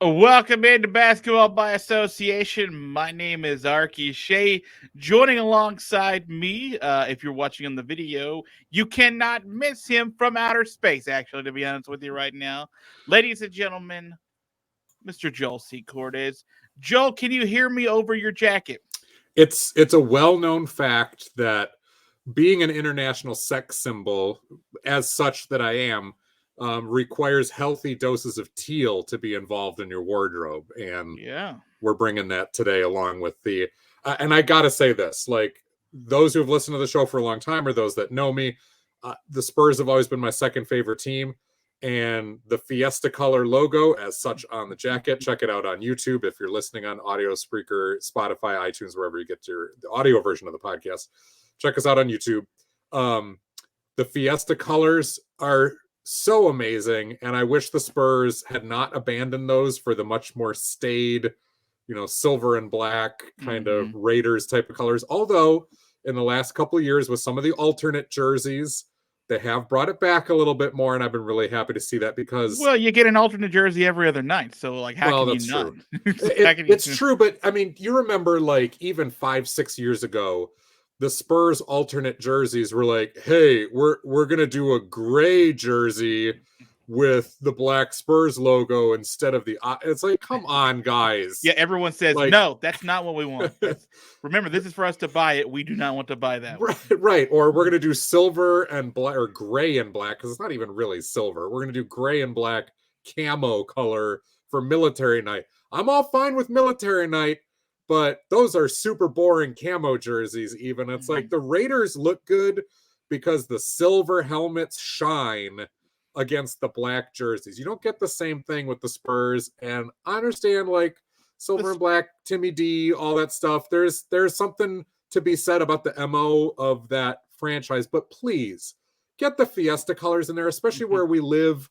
Welcome into Basketball by Association. My name is Arky. Shea joining alongside me. If you're watching on the video, you cannot miss him from outer space, actually, to be honest with you right now. Ladies and gentlemen, Mr. Joel C. Cortez. Joel, can you hear me over your jacket? It's a well-known fact that being an international sex symbol, as such that I am, requires healthy doses of teal to be involved in your wardrobe. And we're bringing that today along with the... and I got to say this, like, those who have listened to the show for a long time or those that know me, the Spurs have always been my second favorite team. And the Fiesta color logo as such on the jacket, check it out on YouTube. If you're listening on audio, Spreaker, Spotify, iTunes, wherever you get the audio version of the podcast, check us out on YouTube. The Fiesta colors are so amazing, and I wish the Spurs had not abandoned those for the much more staid, silver and black kind of Raiders type of colors. Although in the last couple of years with some of the alternate jerseys, they have brought it back a little bit more, and I've been really happy to see that because... Well, you get an alternate jersey every other night, so, like, how can you not? It's true, but, I mean, you remember, like, even 5-6 years ago, the Spurs alternate jerseys were like, hey, we're going to do a gray jersey with the black Spurs logo instead of the... It's like, come on, guys. Yeah, everyone says, like, no, that's not what we want. Remember, this is for us to buy it. We do not want to buy that one. Right. Or we're going to do silver and black, or gray and black, because it's not even really silver. We're going to do gray and black camo color for military night. I'm all fine with military night, but those are super boring camo jerseys even. It's like the Raiders look good because the silver helmets shine against the black jerseys. You don't get the same thing with the Spurs, and I understand, like, silver and black, Timmy D, all that stuff. There's something to be said about the MO of that franchise, but please get the Fiesta colors in there, especially where we live,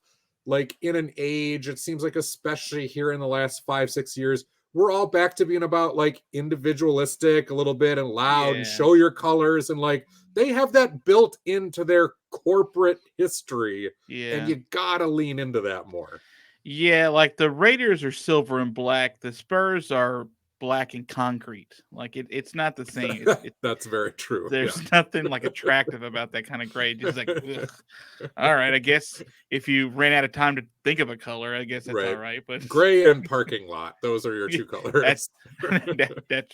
like, in an age, it seems like, especially here in the last 5-6 years, we're all back to being about, like, individualistic a little bit and loud and show your colors, and, like, they have that built into their corporate history, and you gotta lean into that more. Yeah, like, the Raiders are silver and black. The Spurs are black and concrete. Like, it's not the same. That's very true. There's nothing, like, attractive about that kind of gray. Just like, ugh. All right, I guess if you ran out of time to think of a color, I guess that's all right. But gray and parking lot, those are your two colors. That's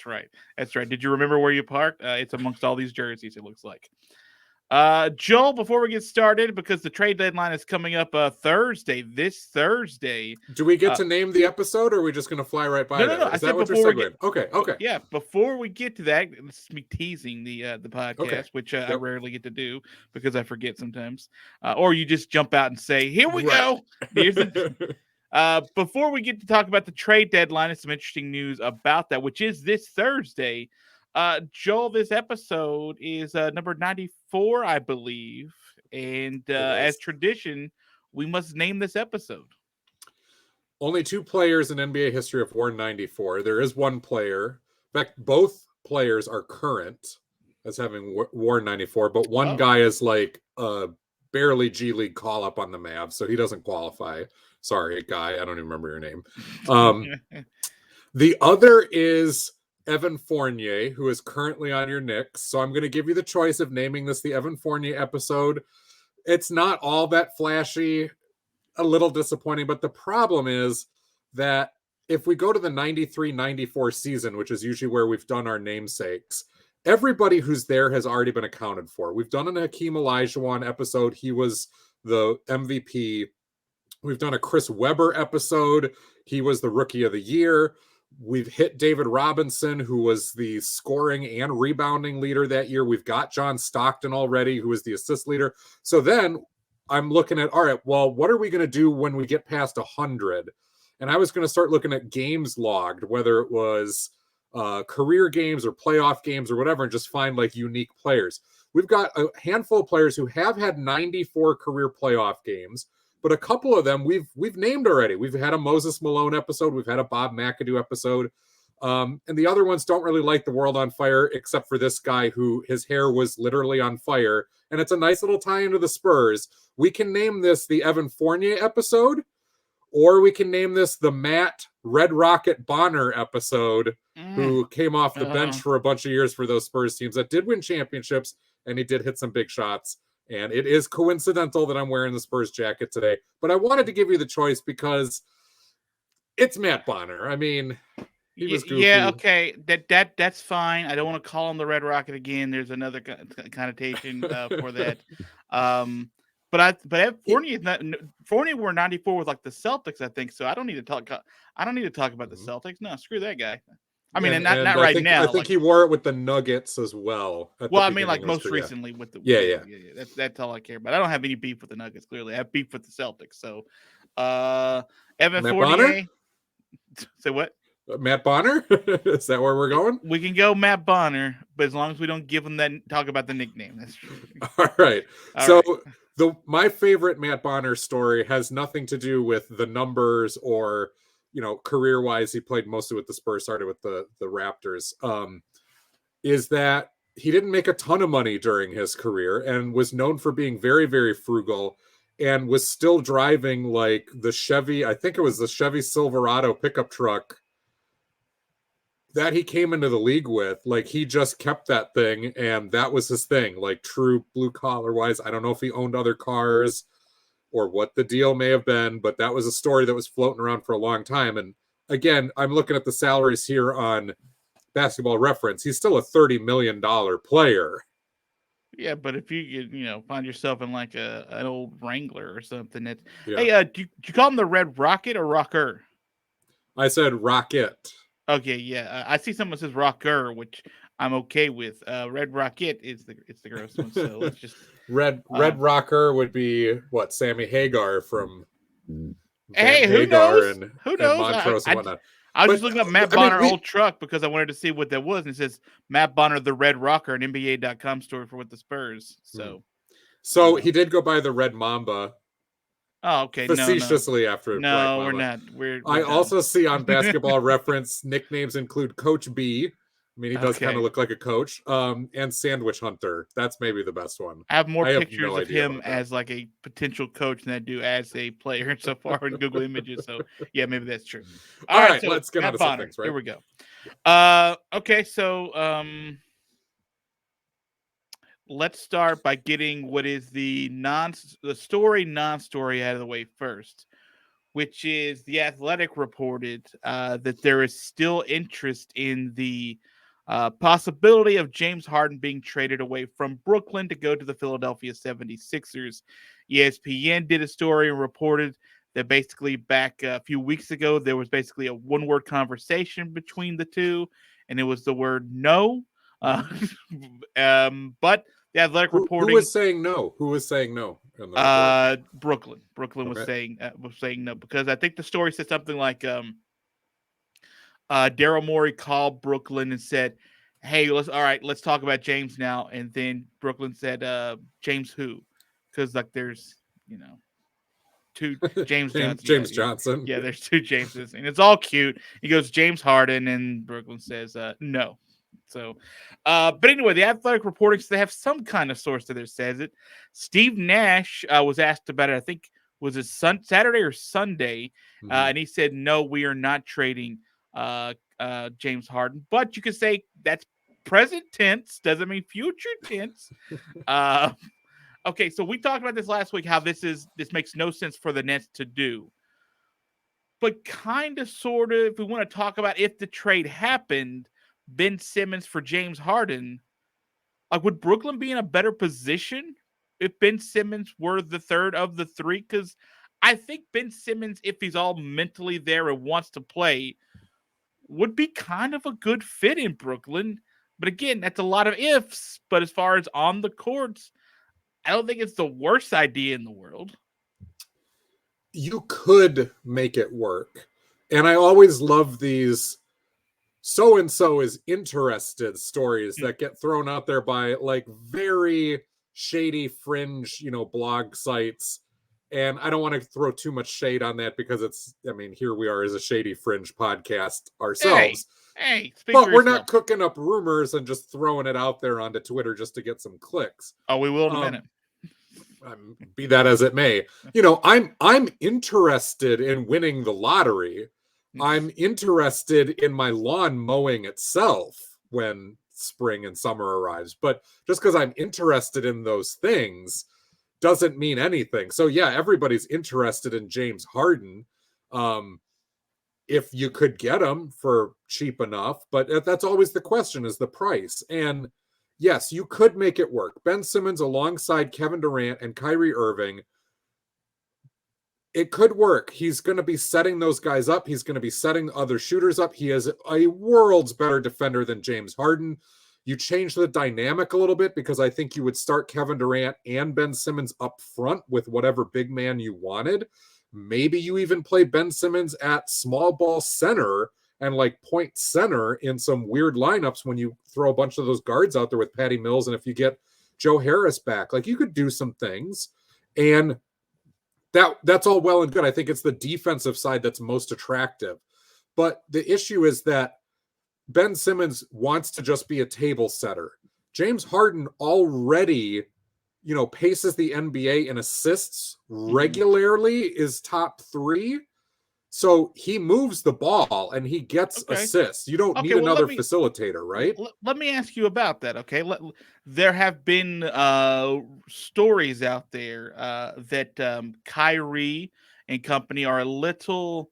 right. That's right. Did you remember where you parked? It's amongst all these jerseys, it looks like. Joel, before we get started, because the trade deadline is coming up this Thursday. Do we get to name the episode, or are we just going to fly right by that? No. Is that what you're saying? Okay. Yeah, before we get to that, it's me teasing the podcast, which I rarely get to do because I forget sometimes. Or you just jump out and say, here we go. Here's before we get to talk about the trade deadline, it's some interesting news about that, which is this Thursday. Joel, this episode is number 94, I believe. And as tradition, we must name this episode. Only two players in NBA history have worn 94. There is one player. In fact, both players are current as having worn 94, but one guy is like a barely G League call-up on the Mavs, so he doesn't qualify. Sorry, guy. I don't even remember your name. The other is Evan Fournier, who is currently on your Knicks. So I'm going to give you the choice of naming this the Evan Fournier episode. It's not all that flashy, a little disappointing, but the problem is that if we go to the 93-94 season, which is usually where we've done our namesakes, everybody who's there has already been accounted for. We've done an Hakeem Olajuwon episode. He was the MVP. We've done a Chris Webber episode. He was the Rookie of the Year. We've hit David Robinson, who was the scoring and rebounding leader that year. We've got John Stockton already, who was the assist leader. So then I'm looking at, all right, well, what are we going to do when we get past 100? And I was going to start looking at games logged, whether it was career games or playoff games or whatever, and just find like unique players. We've got a handful of players who have had 94 career playoff games, but a couple of them we've named already. We've had a Moses Malone episode. We've had a Bob McAdoo episode. And the other ones don't really light the world on fire, except for this guy who his hair was literally on fire. And it's a nice little tie into the Spurs. We can name this the Evan Fournier episode, Or we can name this the Matt Red Rocket Bonner episode, who came off the bench for a bunch of years for those Spurs teams that did win championships, and he did hit some big shots. And it is coincidental that I'm wearing the Spurs jacket today. But I wanted to give you the choice because it's Matt Bonner. I mean, he was goofy. Yeah, okay. That's fine. I don't want to call him the Red Rocket again. There's another connotation for that. But Fournier wore 94 with like the Celtics, I think. So I don't need to talk about the Celtics. No, screw that guy. I mean, and not right now. I think he wore it with the Nuggets as well. Well, I mean, like most recently with the yeah. That's all I care about. I don't have any beef with the Nuggets. Clearly, I have beef with the Celtics. So, Evan Matt Fournier. Bonner? Say what? Matt Bonner? Is that where we're going? We can go Matt Bonner, but as long as we don't give him talk about the nickname. That's true. All right. My favorite Matt Bonner story has nothing to do with the numbers or, career-wise. He played mostly with the Spurs, started with the Raptors. Is that he didn't make a ton of money during his career and was known for being very, very frugal, and was still driving like the Chevy, I think it was the Chevy Silverado pickup truck that he came into the league with. Like, he just kept that thing, and that was his thing, like true blue collar wise. I don't know if he owned other cars or what the deal may have been, but that was a story that was floating around for a long time. And again, I'm looking at the salaries here on Basketball Reference. He's still a $30 million player. Yeah, but if you find yourself in like an old Wrangler or something, hey, do you call him the Red Rocket or Rocker? I said Rocket. Okay, yeah, I see someone says Rocker, which I'm okay with. Red Rocket is the gross one, so let's just Red Rocker would be what, Sammy Hagar from Hey, who knows? Who knows? Montrose and whatnot. I was just looking up Matt Bonner old truck because I wanted to see what that was, and it says Matt Bonner the Red Rocker, an NBA.com story for with the Spurs. So he did go by the Red Mamba. Oh, okay. Facetiously after. No, we're not. We're I also see on Basketball Reference nicknames include Coach B. I mean, he does kind of look like a coach. And Sandwich Hunter. That's maybe the best one. I have more pictures of him as like a potential coach than I do as a player so far in Google Images. So yeah, maybe that's true. All right, so let's get on to some things, right? Here we go. Okay, so let's start by getting what is the non-story out of the way first, which is The Athletic reported that there is still interest in the possibility of James Harden being traded away from Brooklyn to go to the Philadelphia 76ers. ESPN did a story and reported that basically back a few weeks ago, there was basically a one-word conversation between the two, and it was the word no. But The Athletic reporting. Who was saying no? Who was saying no? Brooklyn. Brooklyn was saying no, because I think the story said something like Daryl Morey called Brooklyn and said, "Hey, let's talk about James now." And then Brooklyn said, "James who?" Because like there's two James Johnson. James Johnson. Yeah, there's two Jameses, and it's all cute. He goes James Harden, and Brooklyn says no. So, but anyway, The Athletic reporting, so they have some kind of source that says it. Steve Nash was asked about it. I think was it Saturday or Sunday, and he said, "No, we are not trading James Harden." But you could say that's present tense, doesn't mean future tense. Okay, so we talked about this last week, how this makes no sense for the Nets to do. But kind of, sort of, if we want to talk about if the trade happened, Ben Simmons for James Harden, like, would Brooklyn be in a better position if Ben Simmons were the third of the three? Because I think Ben Simmons, if he's all mentally there and wants to play, would be kind of a good fit in Brooklyn. But again, that's a lot of ifs. But as far as on the courts, I don't think it's the worst idea in the world. You could make it work. And I always love these so-and-so is interested stories that get thrown out there by like very shady fringe, blog sites. And I don't want to throw too much shade on that because here we are as a shady fringe podcast ourselves. Hey, but we're not cooking up rumors and just throwing it out there onto Twitter just to get some clicks. Oh, we will in a minute. Be that as it may, I'm interested in winning the lottery. I'm interested in my lawn mowing itself when spring and summer arrives. But just because I'm interested in those things doesn't mean anything. So yeah, everybody's interested in James Harden. If you could get him for cheap enough, but that's always the question, is the price. And yes, you could make it work. Ben Simmons alongside Kevin Durant and Kyrie Irving. It could work. He's going to be setting those guys up. He's going to be setting other shooters up. He is a world's better defender than James Harden. You change the dynamic a little bit because I think you would start Kevin Durant and Ben Simmons up front with whatever big man you wanted. Maybe you even play Ben Simmons at small ball center and like point center in some weird lineups when you throw a bunch of those guards out there with Patty Mills. And if you get Joe Harris back, like you could do some things. And that's all well and good. I think it's the defensive side that's most attractive. But the issue is that Ben Simmons wants to just be a table setter. James Harden already, paces the NBA in assists regularly, is top 3. So he moves the ball and he gets assists. You don't need another facilitator, right? Let me ask you about that, okay? There have been stories out there that Kyrie and company are a little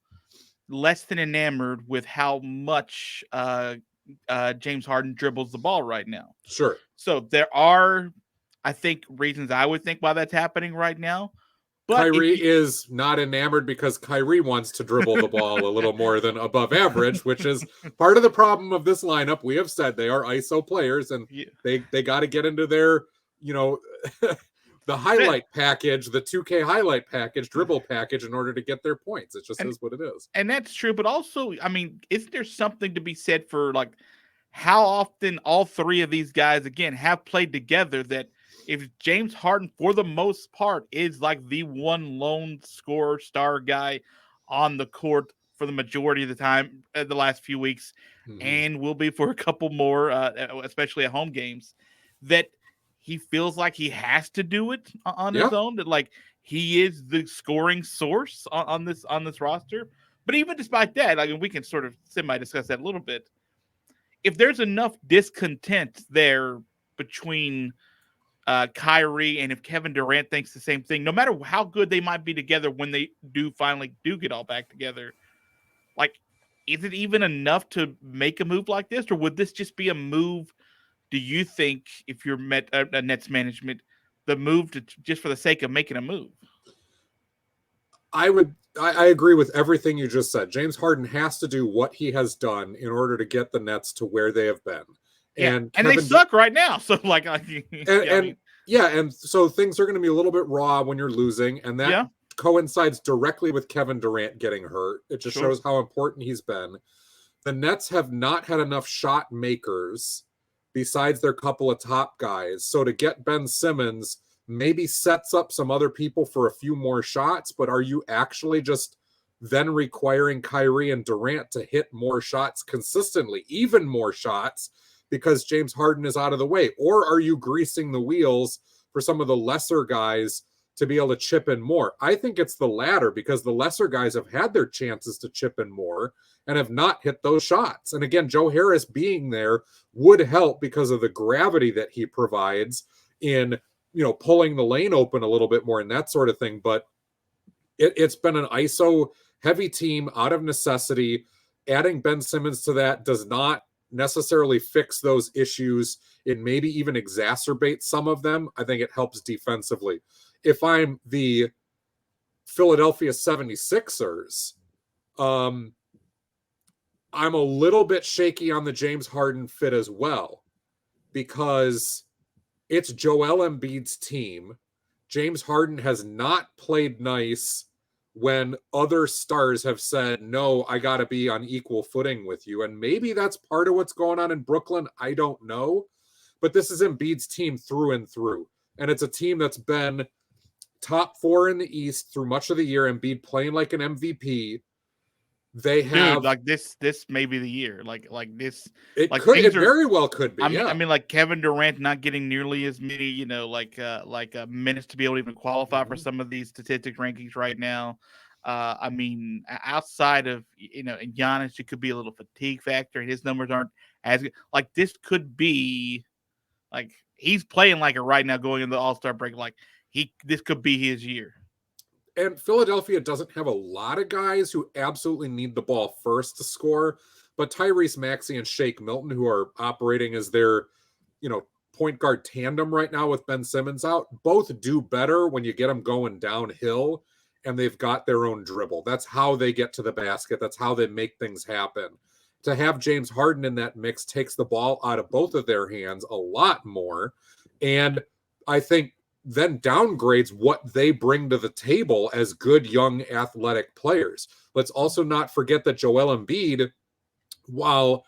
less than enamored with how much James Harden dribbles the ball right now. Sure. So there are, I think, reasons I would think why that's happening right now. But Kyrie is not enamored because Kyrie wants to dribble the ball a little more than above average, which is part of the problem of this lineup. We have said they are ISO players, and they got to get into their, the highlight package, the 2K highlight package, dribble package in order to get their points. It just is what it is. And that's true. But also, I mean, isn't there something to be said for like how often all 3 of these guys, again, have played together that if James Harden, for the most part, is like the one lone scorer star guy on the court for the majority of the time, the last few weeks, and will be for a couple more, especially at home games, that he feels like he has to do it on his own, that like he is the scoring source on this roster. But even despite that, I mean, we can sort of semi-discuss that a little bit. If there's enough discontent there between Kyrie, and if Kevin Durant thinks the same thing, no matter how good they might be together when they finally get all back together, like, is it even enough to make a move like this, or would this just be a move? Do you think, if you're Nets management, the move to just for the sake of making a move? I agree with everything you just said. James Harden has to do what he has done in order to get the Nets to where they have been. And they suck right now. So and so things are going to be a little bit raw when you're losing, and that coincides directly with Kevin Durant getting hurt. It just shows how important he's been. The Nets have not had enough shot makers besides their couple of top guys. So to get Ben Simmons maybe sets up some other people for a few more shots, but are you actually just then requiring Kyrie and Durant to hit more shots consistently, even more shots, because James Harden is out of the way? Or are you greasing the wheels for some of the lesser guys to be able to chip in more? I think it's the latter, because the lesser guys have had their chances to chip in more and have not hit those shots. And again, Joe Harris being there would help because of the gravity that he provides in, pulling the lane open a little bit more and that sort of thing. But it's been an ISO heavy team out of necessity. Adding Ben Simmons to that does not necessarily fix those issues. It maybe even exacerbates some of them. I think it helps defensively. If I'm the Philadelphia 76ers, I'm a little bit shaky on the James Harden fit as well, because it's Joel Embiid's team. James Harden has not played nice when other stars have said, no, I got to be on equal footing with you. And maybe that's part of what's going on in Brooklyn. I don't know. But this is Embiid's team through and through. And it's a team that's been top 4 in the East through much of the year. Embiid playing like an MVP. They have Dude, like this may be the year. Like this. It like could. It very well could be. I mean, like Kevin Durant not getting nearly as many, minutes to be able to even qualify for some of these statistics rankings right now. I mean, outside of and Giannis, it could be a little fatigue factor. His numbers aren't as good. Like this could be, like he's playing like it right now, going into the All-Star break. Like this could be his year. And Philadelphia doesn't have a lot of guys who absolutely need the ball first to score, but Tyrese Maxey and Shake Milton, who are operating as their, point guard tandem right now with Ben Simmons out, both do better when you get them going downhill and they've got their own dribble. That's how they get to the basket. That's how they make things happen. To have James Harden in that mix takes the ball out of both of their hands a lot more. And I think then downgrades what they bring to the table as good young athletic players. Let's also not forget that Joel Embiid, while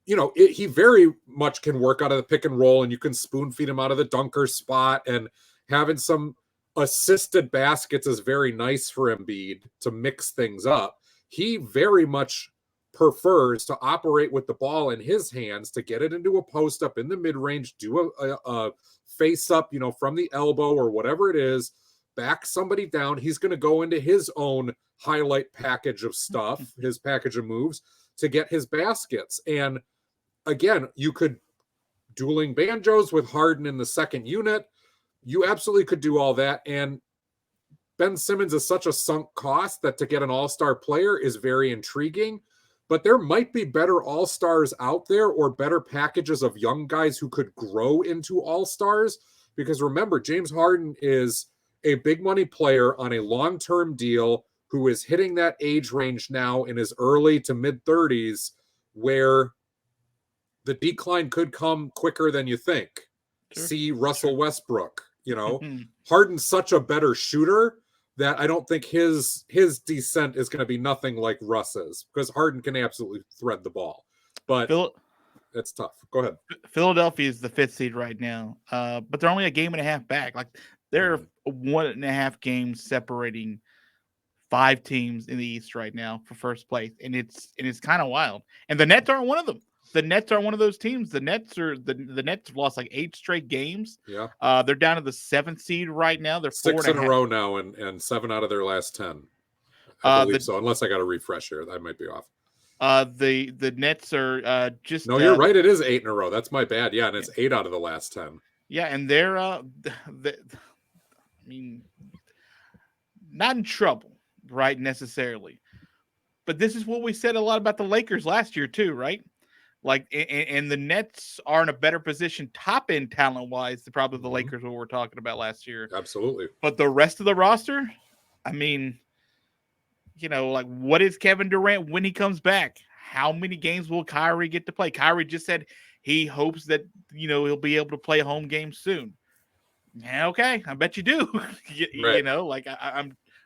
he very much can work out of the pick and roll, and you can spoon feed him out of the dunker spot, and having some assisted baskets is very nice for Embiid to mix things up. He very much prefers to operate with the ball in his hands, to get it into a post up in the mid-range, do a face up, from the elbow or whatever it is, back somebody down. He's going to go into his own highlight package of stuff, his package of moves to get his baskets. And again, you could dueling banjos with Harden in the second unit. You absolutely could do all that. And Ben Simmons is such a sunk cost that to get an all-star player is very intriguing. But there might be better all-stars out there, or better packages of young guys who could grow into all-stars. Because remember, James Harden is a big money player on a long-term deal who is hitting that age range now in his early to mid-30s, where the decline could come quicker than you think. Sure. See Russell Westbrook, Harden's such a better shooter that I don't think his descent is going to be nothing like Russ's, because Harden can absolutely thread the ball. But it's tough. Go ahead. Philadelphia is the 5th seed right now, but they're only a game and a half back. Like they're 1.5 games separating 5 teams in the East right now for first place, and it's kind of wild. And the Nets aren't one of them. The Nets are one of those teams. The Nets are the Nets have lost like 8 straight games. Yeah. They're down to the 7th seed right now. They're 6 in a row now, and 7 out of their last 10. I believe so. Unless I got a refresh here, I might be off. The Nets are just no. You're right. It is 8 in a row. That's my bad. Yeah, and it's 8 out of the last 10. Yeah, and they're I mean, not in trouble, right? Necessarily, but this is what we said a lot about the Lakers last year too, right? Like, and the Nets are in a better position, top end talent wise, than probably the Lakers, what we're talking about last year. Absolutely. But the rest of the roster, I mean, like, what is Kevin Durant when he comes back? How many games will Kyrie get to play? Kyrie just said he hopes that he'll be able to play a home game soon. Yeah, okay, I bet you do. Like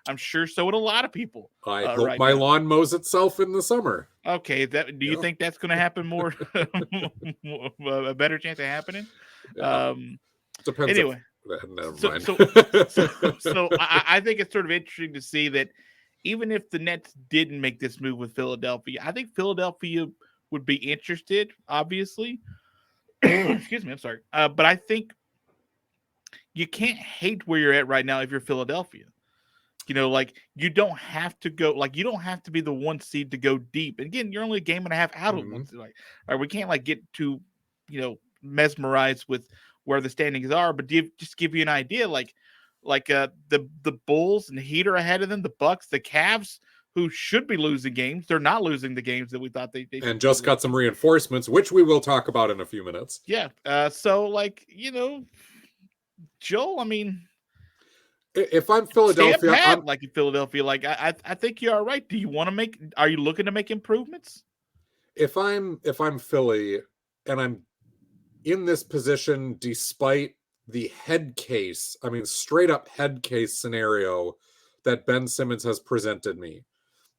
I'm sure so would a lot of people. I hope my lawn mows itself in the summer. Okay, do you think that's going to happen more? A better chance of happening? Yeah. Depends. Anyway, never mind. So I think it's sort of interesting to see that even if the Nets didn't make this move with Philadelphia, I think Philadelphia would be interested, obviously. Excuse me, I'm sorry. But I think you can't hate where you're at right now if you're Philadelphia. Like you don't have to go, like you don't have to be the 1 seed to go deep. And again, you're only a game and a half out of 1 seed. Like, all right, we can't like get too, mesmerized with where the standings are, but just give you an idea, like the Bulls and the Heat are ahead of them, the Bucks, the Cavs, who should be losing games. They're not losing the games that we thought they and just got some reinforcements, which we will talk about in a few minutes. Yeah. So like, Joel, I mean, if I'm Philadelphia, I'm like in Philadelphia, like I think you are right. Do you want to are you looking to make improvements? If I'm Philly and I'm in this position, despite the head case, I mean, straight up head case scenario that Ben Simmons has presented me,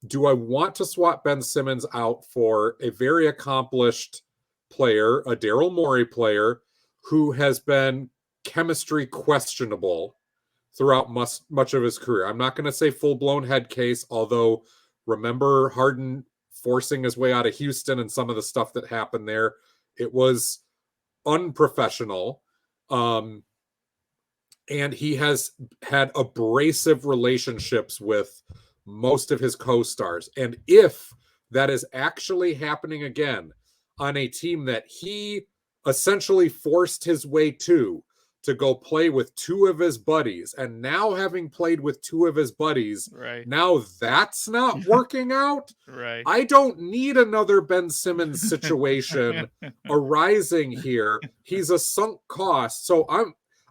do I want to swap Ben Simmons out for a very accomplished player, a Daryl Morey player who has been chemistry questionable throughout much of his career? I'm not going to say full-blown head case, although Remember Harden forcing his way out of Houston and some of the stuff that happened there? It was unprofessional. And he has had abrasive relationships with most of his co-stars. And if that is actually happening again on a team that he essentially forced his way to go play with two of his buddies, and now having played with two of his buddies, right, now that's not working out. Right. I don't need another Ben Simmons situation arising here. He's a sunk cost. So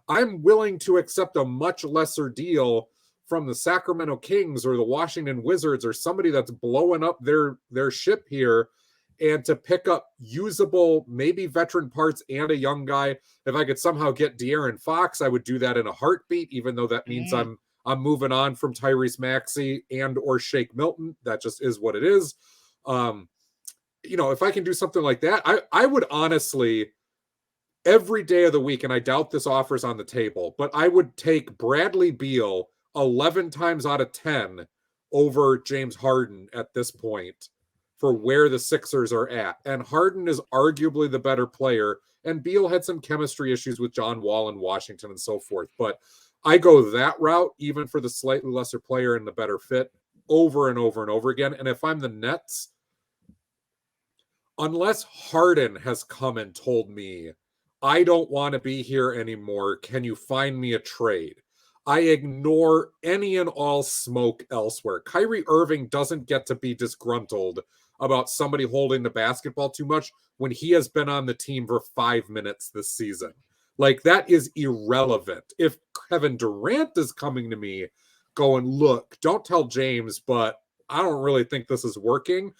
I'm willing to accept a much lesser deal from the Sacramento Kings or the Washington Wizards or somebody that's blowing up their ship here, and to pick up usable, maybe veteran parts and a young guy. If I could somehow get De'Aaron Fox, I would do that in a heartbeat, even though that means I'm moving on from Tyrese Maxey and or Shake Milton. That just is what it is. If I can do something like that, I would honestly, every day of the week, and I doubt this offer's on the table, but I would take Bradley Beal 11 times out of 10 over James Harden at this point for where the Sixers are at. And Harden is arguably the better player, and Beal had some chemistry issues with John Wall in Washington and so forth. But I go that route, even for the slightly lesser player and the better fit, over and over and over again. And if I'm the Nets, unless Harden has come and told me, I don't want to be here anymore, can you find me a trade? I ignore any and all smoke elsewhere. Kyrie Irving doesn't get to be disgruntled about somebody holding the basketball too much when he has been on the team for 5 minutes this season. Like, that is irrelevant. If Kevin Durant is coming to me going, look, don't tell James, but I don't really think this is working.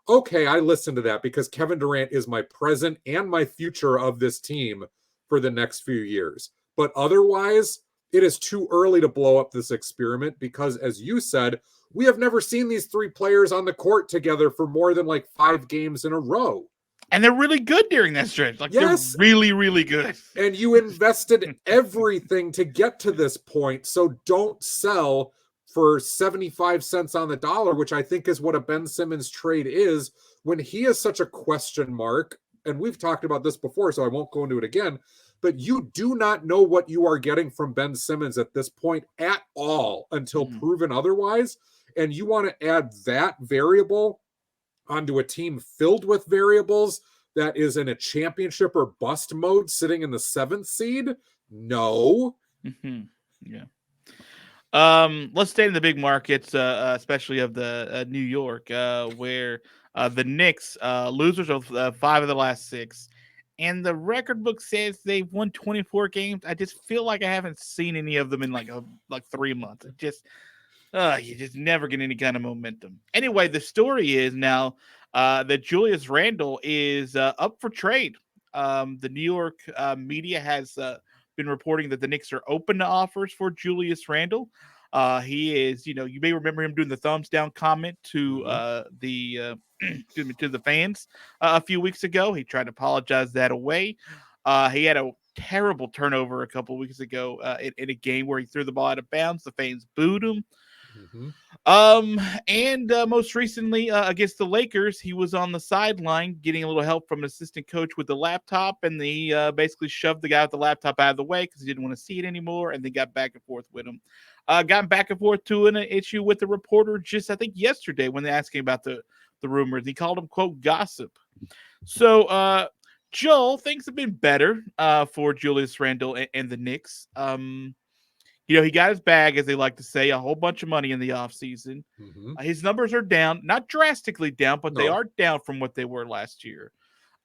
Okay, I listen to that because Kevin Durant is my present and my future of this team for the next few years. But otherwise, it is too early to blow up this experiment because, as you said, we have never seen these three players on the court together for more than like 5 games in a row. And they're really good during that stretch. Like, yes, they're really, really good. And you invested everything to get to this point. So don't sell for 75 cents on the dollar, which I think is what a Ben Simmons trade is, when he is such a question mark. And we've talked about this before, so I won't go into it again. But you do not know what you are getting from Ben Simmons at this point at all until proven otherwise. And you want to add that variable onto a team filled with variables that is in a championship or bust mode sitting in the 7th seed? No. Yeah. Let's stay in the big markets, especially of the New York, where the Knicks, losers of 5 of the last 6. And the record book says they've won 24 games. I just feel like I haven't seen any of them in like 3 months. It just, you just never get any kind of momentum. Anyway, the story is now that Julius Randle is up for trade. The New York media has been reporting that the Knicks are open to offers for Julius Randle. He is, you may remember him doing the thumbs down comment to to the fans a few weeks ago. He tried to apologize that away. He had a terrible turnover a couple weeks ago in a game where he threw the ball out of bounds. The fans booed him. And most recently against the Lakers, he was on the sideline getting a little help from an assistant coach with the laptop, and he basically shoved the guy with the laptop out of the way because he didn't want to see it anymore, and then got back and forth with him. Got back and forth to an issue with the reporter just, I think, yesterday when they asked him about the rumors. He called him, quote, gossip. So, Joel, things have been better for Julius Randle and the Knicks. He got his bag, as they like to say, a whole bunch of money in the offseason. His numbers are down, not drastically down, but they are down from what they were last year.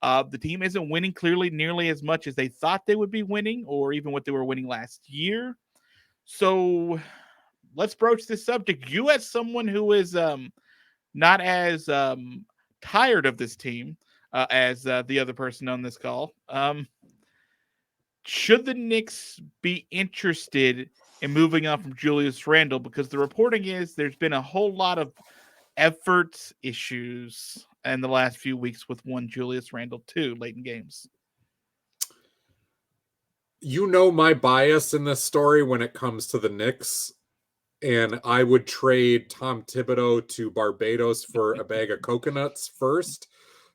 The team isn't winning clearly nearly as much as they thought they would be winning, or even what they were winning last year. So let's broach this subject. You, as someone who is not as tired of this team as the other person on this call, should the Knicks be interested in moving on from Julius Randle? Because the reporting is there's been a whole lot of effort issues in the last few weeks with one Julius Randle too, late in games. You know my bias in this story when it comes to the Knicks. and I would trade Tom Thibodeau to Barbados for a bag of coconuts first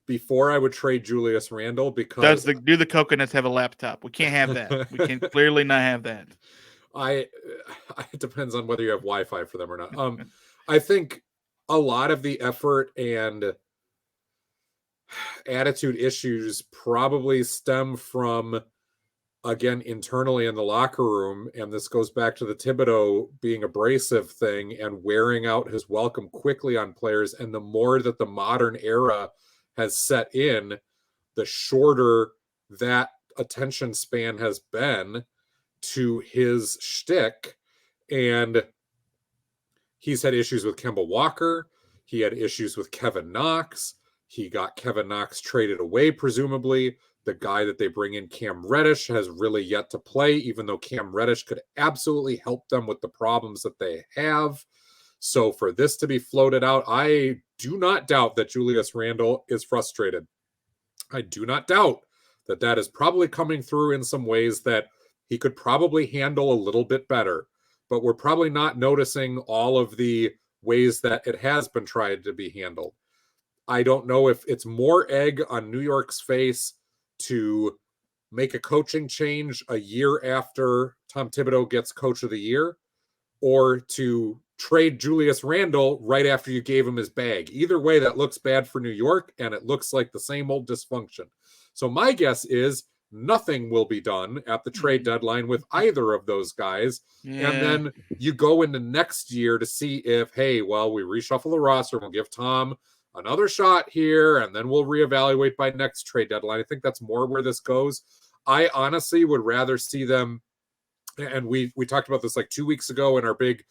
before I would trade Julius Randle, because do the coconuts have a laptop? We can't have that. We can clearly not have that. It depends on whether you have Wi-Fi for them or not. I think a lot of the effort and attitude issues probably stem from, again, internally in the locker room, and this goes back to the Thibodeau being abrasive thing and wearing out his welcome quickly on players. And the more that the modern era has set in, the shorter that attention span has been to his shtick. And he's had issues with Kemba Walker. He had issues with Kevin Knox. He got Kevin Knox traded away, presumably. The guy that they bring in, Cam Reddish, has really yet to play, even though Cam Reddish could absolutely help them with the problems that they have. So for this to be floated out, I do not doubt that Julius Randle is frustrated. I do not doubt that that is probably coming through in some ways that he could probably handle a little bit better. But we're probably not noticing all of the ways that it has been tried to be handled. I don't know if it's more egg on New York's face to make a coaching change a year after Tom Thibodeau gets Coach of the Year, or to trade Julius Randle right after you gave him his bag. Either way, that looks bad for New York, and it looks like the same old dysfunction. So my guess is nothing will be done at the trade deadline with either of those guys. Yeah. And then you go into next year to see if, hey, well, we reshuffle the roster, we'll give Tom another shot here, and then we'll reevaluate by next trade deadline. I think that's more where this goes. I honestly would rather see them, and we talked about this like 2 weeks ago in our big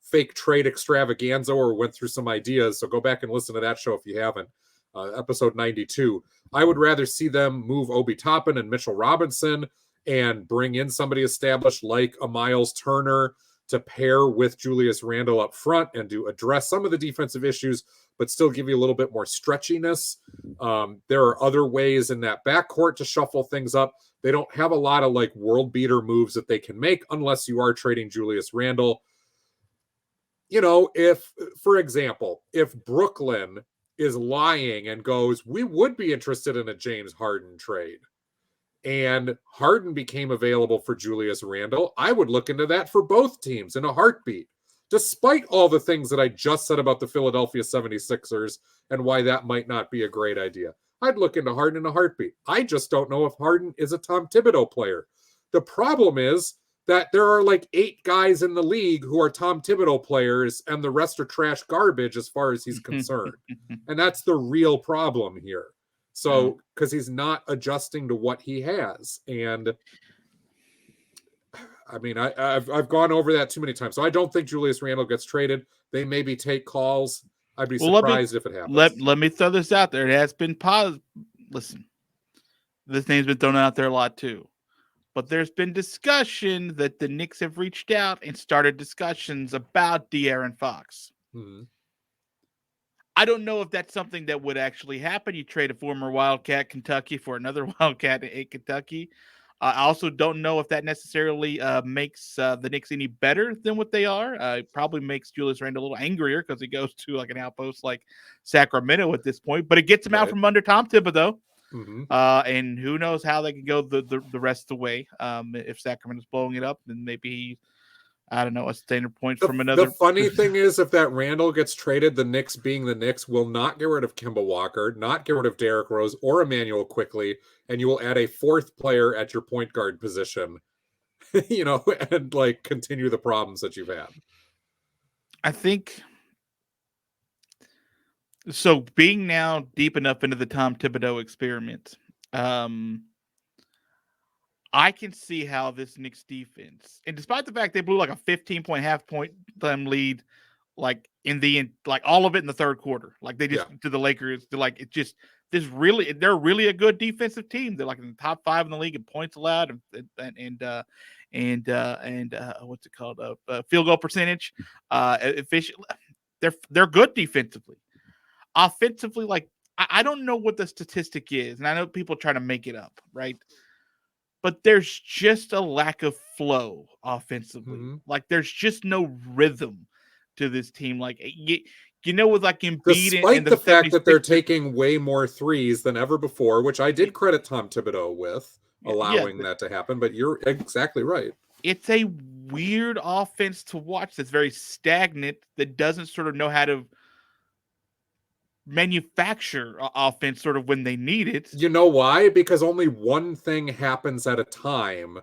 fake trade extravaganza where we went through some ideas, so go back and listen to that show if you haven't, episode 92. I would rather see them move Obi Toppin and Mitchell Robinson and bring in somebody established like a Miles Turner to pair with Julius Randle up front and to address some of the defensive issues, but still give you a little bit more stretchiness. There are other ways in that backcourt to shuffle things up. They don't have a lot of like world beater moves that they can make unless you are trading Julius Randle. You know, if, for example, if Brooklyn is lying and goes, we would be interested in a James Harden trade, and Harden became available for Julius Randle, I would look into that for both teams in a heartbeat, despite all the things that I just said about the Philadelphia 76ers and why that might not be a great idea. I'd look into Harden in a heartbeat. I just don't know if Harden is a Tom Thibodeau player. The problem is that there are like 8 guys in the league who are Tom Thibodeau players, and the rest are trash garbage as far as he's concerned. And that's the real problem here. So, because he's not adjusting to what he has. And I mean, I've gone over that too many times. So I don't think Julius Randle gets traded. They maybe take calls. I'd be surprised if it happens. Let me throw this out there. It has been positive. Listen, this name's been thrown out there a lot too. But there's been discussion that the Knicks have reached out and started discussions about De'Aaron Fox. Mm-hmm. I don't know if that's something that would actually happen. You trade a former Wildcat Kentucky for another Wildcat in Kentucky. I also don't know if that necessarily makes the Knicks any better than what they are. It probably makes Julius Randle a little angrier because he goes to like an outpost like Sacramento at this point. But it gets him out from under Tom Thibodeau. Mm-hmm. And who knows how they can go the rest of the way. If Sacramento's blowing it up, then maybe I don't know, a standard point from another. The funny thing is, if that Randle gets traded, the Knicks, being the Knicks, will not get rid of Kemba Walker, not get rid of Derrick Rose or Emmanuel Quickly, and you will add a 4th player at your point guard position, you know, and like continue the problems that you've had. I think so. Being now deep enough into the Tom Thibodeau experiment, I can see how this Knicks defense, and despite the fact they blew like a 15-point half-point lead, like like all of it in the third quarter, like they just to the Lakers, like it just they're really a good defensive team. They're like in the top 5 in the league in points allowed and what's it called? Field goal percentage, efficient. They're good defensively. Offensively, like I don't know what the statistic is, and I know people try to make it up, right? but there's just a lack of flow offensively. Mm-hmm. Like there's just no rhythm to this team. Like you know, with like Embiid despite and the fact 76ers, that they're taking way more threes than ever before, which I did credit Tom Thibodeau with allowing that to happen, but you're exactly right. It's a weird offense to watch that's very stagnant, that doesn't sort of know how to manufacture offense sort of when they need it. You know why? Because only one thing happens at a time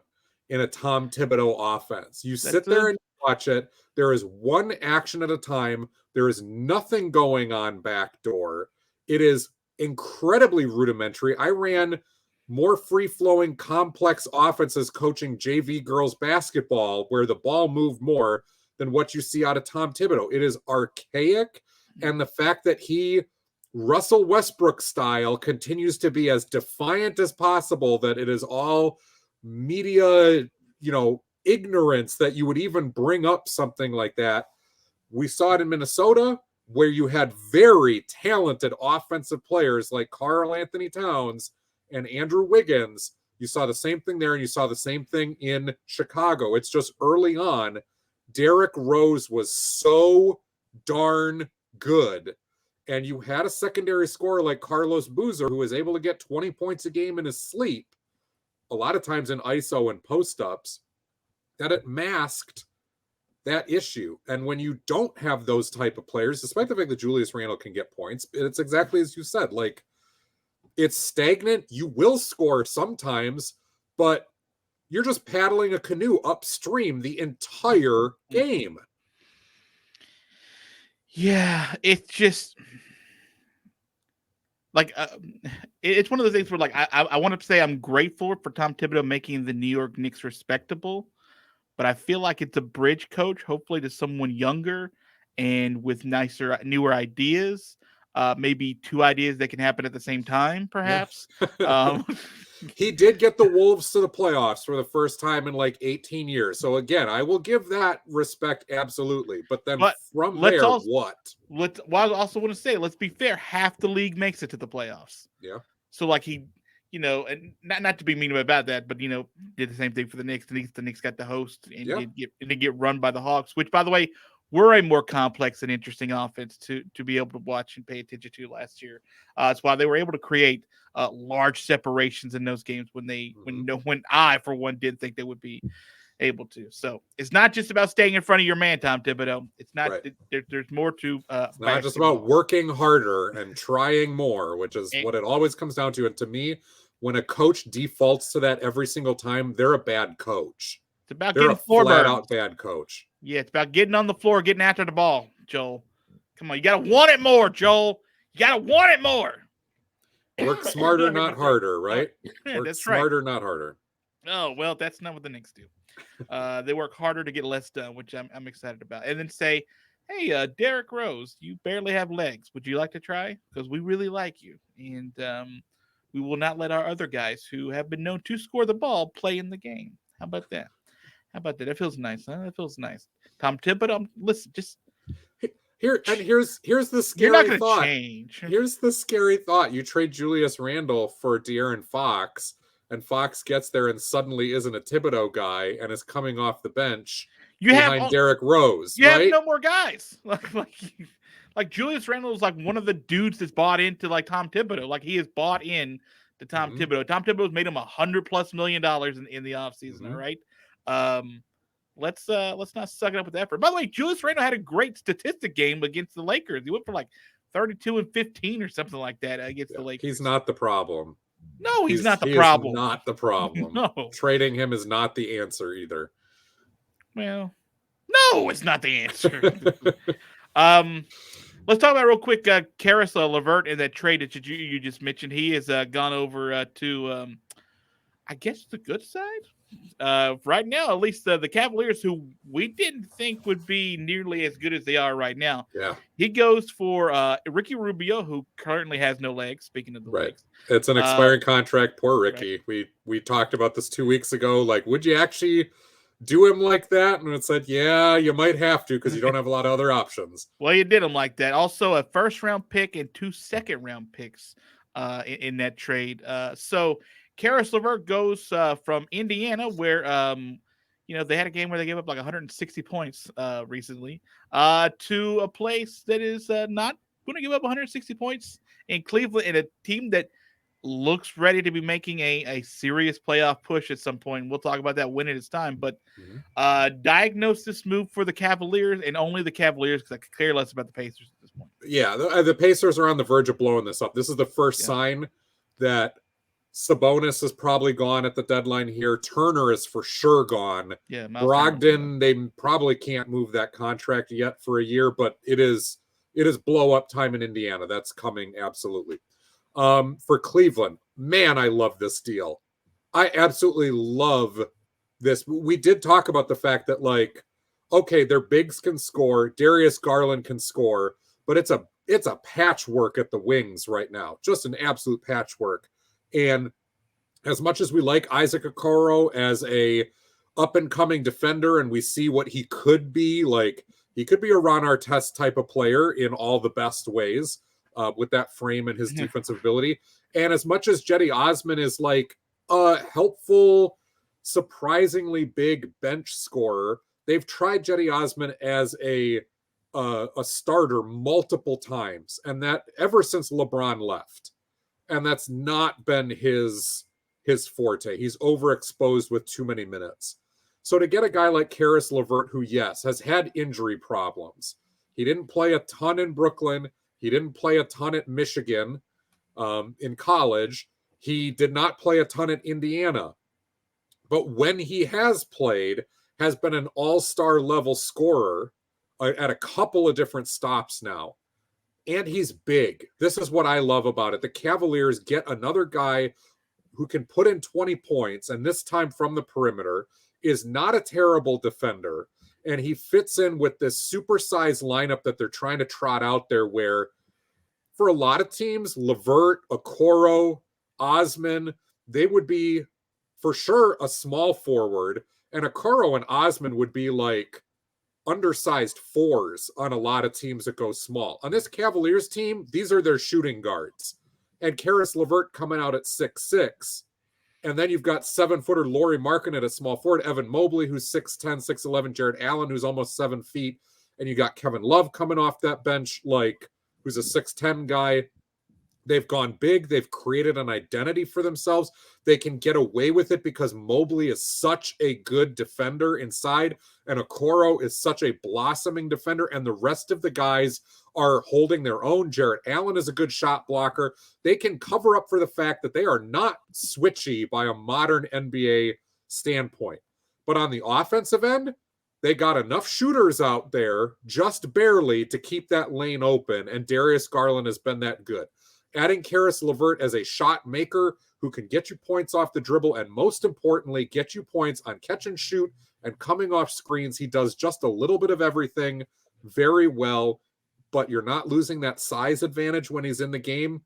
in a Tom Thibodeau offense. You sit there and watch it. There is one action at a time. There is nothing going on backdoor. It is incredibly rudimentary. I ran more free-flowing, complex offenses coaching JV girls basketball where the ball moved more than what you see out of Tom Thibodeau. It is archaic, and the fact that he Russell Westbrook style continues to be as defiant as possible, that it is all media, ignorance that you would even bring up something like that. We saw it in Minnesota, where you had very talented offensive players like Karl Anthony Towns and Andrew Wiggins. You saw the same thing there, and you saw the same thing in Chicago. It's just early on, Derrick Rose was so darn good. And you had a secondary scorer like Carlos Boozer, who was able to get 20 points a game in his sleep, a lot of times in ISO and post-ups, that it masked that issue. And when you don't have those type of players, despite the fact that Julius Randle can get points, it's exactly as you said. Like, it's stagnant. You will score sometimes, but you're just paddling a canoe upstream the entire game. Yeah, it's just like it's one of those things where like I want to say I'm grateful for Tom Thibodeau making the New York Knicks respectable, but I feel like it's a bridge coach, hopefully to someone younger and with nicer, newer ideas. Maybe two ideas that can happen at the same time, perhaps. He did get the Wolves to the playoffs for the first time in like 18 years. So again, I will give that respect absolutely. But then from there, what? I also want to say, let's be fair, half the league makes it to the playoffs. Yeah. So like he, and not to be mean about that, but did the same thing for the Knicks. The Knicks got the host and did get run by the Hawks, which by the way, were a more complex and interesting offense to be able to watch and pay attention to last year. That's why they were able to create large separations in those games when I, for one, didn't think they would be able to. So it's not just about staying in front of your man, Tom Thibodeau. It's not. Right. There's more to. It's not just about working harder and trying more, which is what it always comes down to. And to me, when a coach defaults to that every single time, they're a bad coach. It's about they're getting a flat-out bad coach. Yeah, it's about getting on the floor, getting after the ball, Joel. Come on, you gotta want it more, Joel. You gotta want it more. Work smarter, not harder, right? Yeah, work that's smarter, right. not harder. Oh, well, that's not what the Knicks do. They work harder to get less done, which I'm excited about. And then say, hey, Derrick Rose, you barely have legs. Would you like to try? Because we really like you. And we will not let our other guys who have been known to score the ball play in the game. How about that? That feels nice, huh? That feels nice. Tom Thibodeau, listen, just here's the scary You're not gonna thought. Change. Here's the scary thought. You trade Julius Randle for De'Aaron Fox, and Fox gets there and suddenly isn't a Thibodeau guy and is coming off the bench behind Derrick Rose. You right? have no more guys. Like Julius Randle is like one of the dudes that's bought into like Tom Thibodeau. Like he is bought in to Tom Thibodeau. Tom Thibodeau's made him $100+ million in the offseason. All right. Let's not suck it up with effort. By the way, Julius Randle had a great statistic game against the Lakers. He went for like 32 and 15 or something like that against the Lakers. He's not the problem. No, he's not the problem. Is not the problem. No. Trading him is not the answer either. Well, no, it's not the answer. Let's talk about real quick Carousel Levert in that trade that you just mentioned. He has gone over to I guess the good side. Right now, at least the Cavaliers, who we didn't think would be nearly as good as they are right now. Yeah. He goes for Ricky Rubio, who currently has no legs, speaking of the legs. It's an expiring contract. Poor Ricky. Right. We talked about this 2 weeks ago. Like, would you actually do him like that? And it said, yeah, you might have to because you don't have a lot of other options. Well, you did him like that. Also, a first-round pick and 2 second-round picks in that trade. So Caris LeVert goes from Indiana, where they had a game where they gave up like 160 points recently, to a place that is not going to give up 160 points in Cleveland, in a team that looks ready to be making a serious playoff push at some point. We'll talk about that when it is time. But diagnose this move for the Cavaliers, and only the Cavaliers, because I could care less about the Pacers at this point. Yeah, the Pacers are on the verge of blowing this up. This is the first sign that Sabonis is probably gone at the deadline here. Turner is for sure gone. Yeah, Brogdon, they probably can't move that contract yet for a year, but it is blow up time in Indiana. That's coming absolutely. For Cleveland, man, I love this deal. I absolutely love this. We did talk about the fact that, like, okay, their bigs can score, Darius Garland can score, but it's a patchwork at the wings right now, just an absolute patchwork. And as much as we like Isaac Okoro as a up-and-coming defender, and we see what he could be, like, he could be a Ron Artest type of player in all the best ways, with that frame and his defensive ability. And as much as Cedi Osman is like a helpful, surprisingly big bench scorer, they've tried Cedi Osman as a starter multiple times, and that ever since LeBron left. And that's not been his forte. He's overexposed with too many minutes. So to get a guy like Caris LeVert, who, yes, has had injury problems. He didn't play a ton in Brooklyn. He didn't play a ton at Michigan in college. He did not play a ton at Indiana. But when he has played, has been an all-star level scorer at a couple of different stops now. And he's big. This is what I love about it. The Cavaliers get another guy who can put in 20 points, and this time from the perimeter, is not a terrible defender. And he fits in with this supersized lineup that they're trying to trot out there, where for a lot of teams, LeVert, Okoro, Osman, they would be for sure a small forward. And Okoro and Osman would be like undersized fours on a lot of teams that go small. On this Cavaliers team, these are their shooting guards. And Caris LeVert coming out at 6'6". And then you've got 7-footer Lauri Markkanen at a small forward, Evan Mobley, who's 6'10", 6'11", Jared Allen, who's almost 7 feet. And you got Kevin Love coming off that bench, like, who's a 6'10" guy. They've gone big. They've created an identity for themselves. They can get away with it because Mobley is such a good defender inside, and Okoro is such a blossoming defender, and the rest of the guys are holding their own. Jarrett Allen is a good shot blocker. They can cover up for the fact that they are not switchy by a modern NBA standpoint. But on the offensive end, they got enough shooters out there, just barely, to keep that lane open, and Darius Garland has been that good. Adding Caris LeVert as a shot maker who can get you points off the dribble, and most importantly, get you points on catch and shoot and coming off screens. He does just a little bit of everything very well, but you're not losing that size advantage when he's in the game.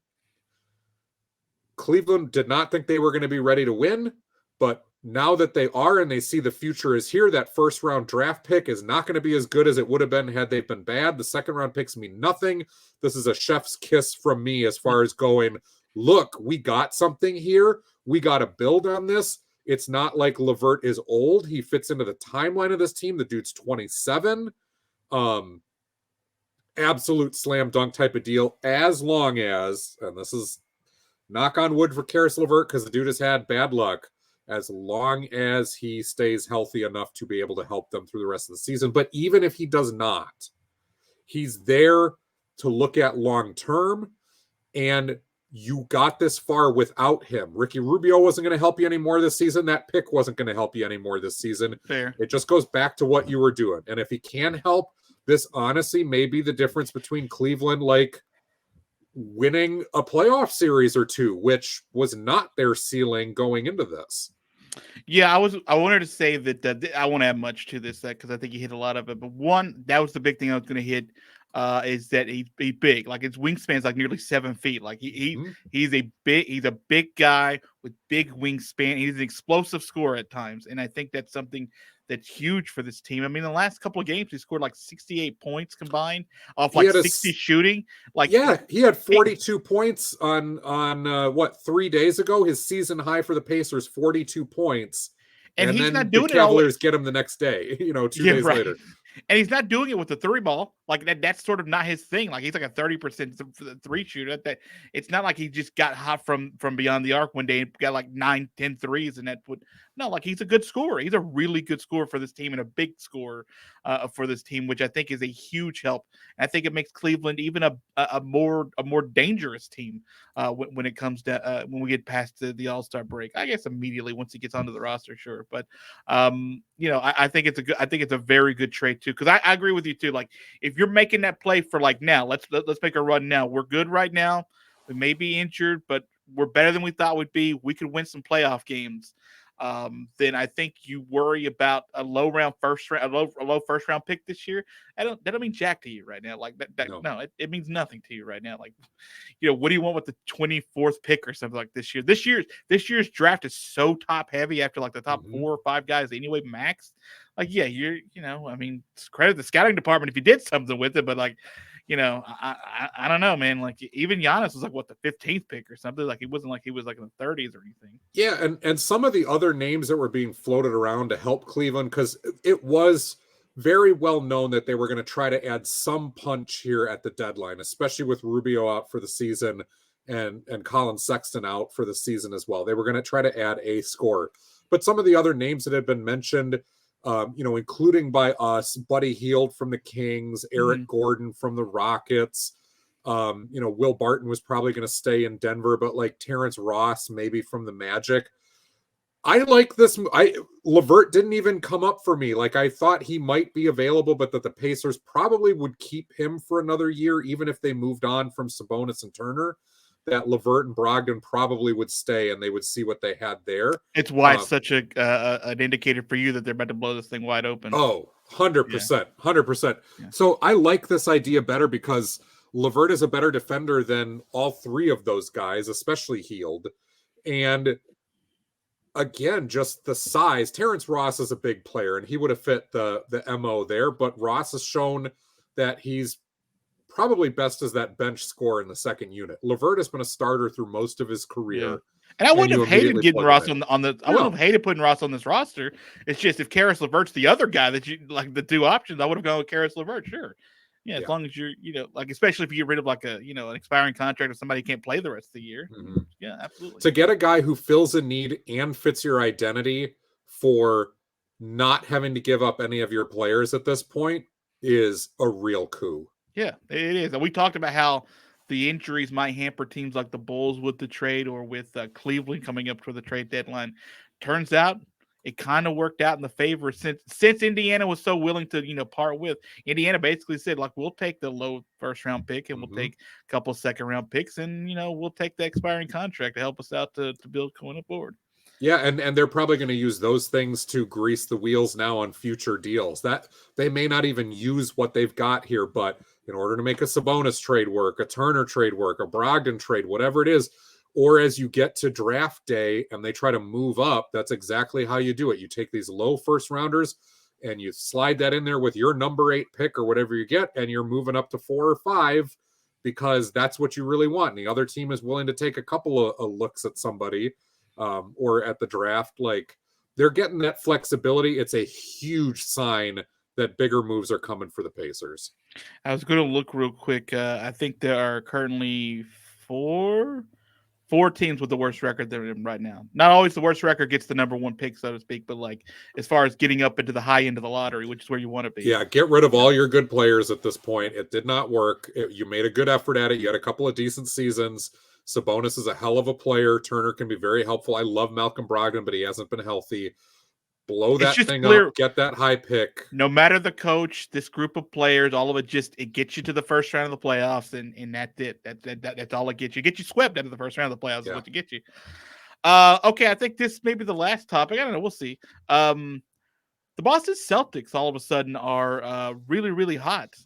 Cleveland did not think they were going to be ready to win, but now that they are and they see the future is here, that first round draft pick is not going to be as good as it would have been had they been bad. The second round picks mean nothing. This is a chef's kiss from me as far as going, look, we got something here. We got to build on this. It's not like LeVert is old. He fits into the timeline of this team. The dude's 27. Absolute slam dunk type of deal, as long as, and this is knock on wood for Caris LeVert because the dude has had bad luck, as long as he stays healthy enough to be able to help them through the rest of the season. But even if he does not, he's there to look at long term, and you got this far without him. Ricky Rubio wasn't going to help you anymore this season. That pick wasn't going to help you anymore this season. Fair. It just goes back to what you were doing. And if he can help, this honestly may be the difference between Cleveland, like, winning a playoff series or two, which was not their ceiling going into this. Yeah, I wanted to say that I won't add much to this because I think you hit a lot of it. But one, that was the big thing I was going to hit, is that he's big. Like, his wingspan's like nearly 7 feet. Like he's a big guy with big wingspan. He's an explosive scorer at times, and I think that's something that's huge for this team. I mean, the last couple of games, he scored like 68 points combined off like 60 shooting. Like, he had 42 points on what, 3 days ago? His season high for the Pacers, 42 points. And he's then not doing the Cavaliers it get him the next day, 2 days later. And he's not doing it with the three ball. Like that's sort of not his thing. Like he's like a 30% three shooter. That it's not like he just got hot from beyond the arc one day and got like 9-10 threes and that would no, like he's a good scorer. He's a really good scorer for this team and a big scorer for this team, which I think is a huge help. And I think it makes Cleveland even a more dangerous team when it comes to when we get past the All-Star break. I guess immediately once he gets onto the roster, sure. But I think it's a very good trade too. Because I agree with you too. Like if you're making that play for like now, let's make a run now. We're good right now. We may be injured, but we're better than we thought we'd be. We could win some playoff games. Then I think you worry about a low first round pick this year. That don't mean jack to you right now. Like that no, it means nothing to you right now. Like, what do you want with the 24th pick or something like this year? This year's draft is so top heavy after like the top 4 or 5 guys anyway, max. Like, yeah, I mean, credit the scouting department if you did something with it, but like, I don't know, man. Like even Giannis was like what the 15th pick or something. Like it wasn't like he was like in the 30s or anything. Yeah, and some of the other names that were being floated around to help Cleveland, because it was very well known that they were going to try to add some punch here at the deadline, especially with Rubio out for the season and Colin Sexton out for the season as well. They were going to try to add a scorer. But some of the other names that had been mentioned, including by us, Buddy Hield from the Kings, Eric Gordon from the Rockets. Will Barton was probably going to stay in Denver, but like Terrence Ross, maybe from the Magic. I like this. LeVert didn't even come up for me. Like I thought he might be available, but that the Pacers probably would keep him for another year, even if they moved on from Sabonis and Turner. That LeVert and Brogdon probably would stay, and they would see what they had there. It's why it's such an indicator for you that they're about to blow this thing wide open. Oh, 100%. 100%. Yeah. So I like this idea better because LeVert is a better defender than all 3 of those guys, especially Hield. And again, just the size. Terrence Ross is a big player, and he would have fit the MO there. But Ross has shown that he's probably best as that bench scorer in the second unit. LeVert has been a starter through most of his career. Yeah. And I wouldn't have hated getting Ross on the. I wouldn't have hated putting Ross on this roster. It's just if Caris LeVert's the other guy that you like the 2 options, I would have gone with Caris LeVert. Sure, yeah, as long as you're like especially if you get rid of like a an expiring contract or somebody who can't play the rest of the year. Yeah, absolutely. To get a guy who fills a need and fits your identity for not having to give up any of your players at this point is a real coup. Yeah, it is. And we talked about how the injuries might hamper teams like the Bulls with the trade or with Cleveland coming up for the trade deadline. Turns out it kind of worked out in the favor since Indiana was so willing to, part with. Indiana basically said, like, we'll take the low first-round pick and we'll take a couple second-round picks and, we'll take the expiring contract to help us out to build going forward. Yeah, and they're probably going to use those things to grease the wheels now on future deals. That they may not even use what they've got here, but in order to make a Sabonis trade work, a Turner trade work, a Brogdon trade, whatever it is, or as you get to draft day and they try to move up, that's exactly how you do it. You take these low first rounders and you slide that in there with your number 8 pick or whatever you get, and you're moving up to 4 or 5 because that's what you really want. And the other team is willing to take a couple of looks at somebody. Or at the draft, like they're getting that flexibility. It's a huge sign that bigger moves are coming for the Pacers. I was going to look real quick. I think there are currently four teams with the worst record they're in right now. Not always the worst record gets the number 1 pick, so to speak, but like as far as getting up into the high end of the lottery, which is where you want to be. Yeah, get rid of all your good players at this point. It did not work. You made a good effort at it. You had a couple of decent seasons. Sabonis is a hell of a player. Turner can be very helpful. I love Malcolm Brogdon, but he hasn't been healthy. Blow that thing up. Get that high pick. No matter the coach, this group of players, all of it it gets you to the first round of the playoffs, and that's it. That's all it gets you. Get you swept out of the first round of the playoffs is what to get you. Okay, I think this may be the last topic. I don't know. We'll see. The Boston Celtics all of a sudden are really, really hot.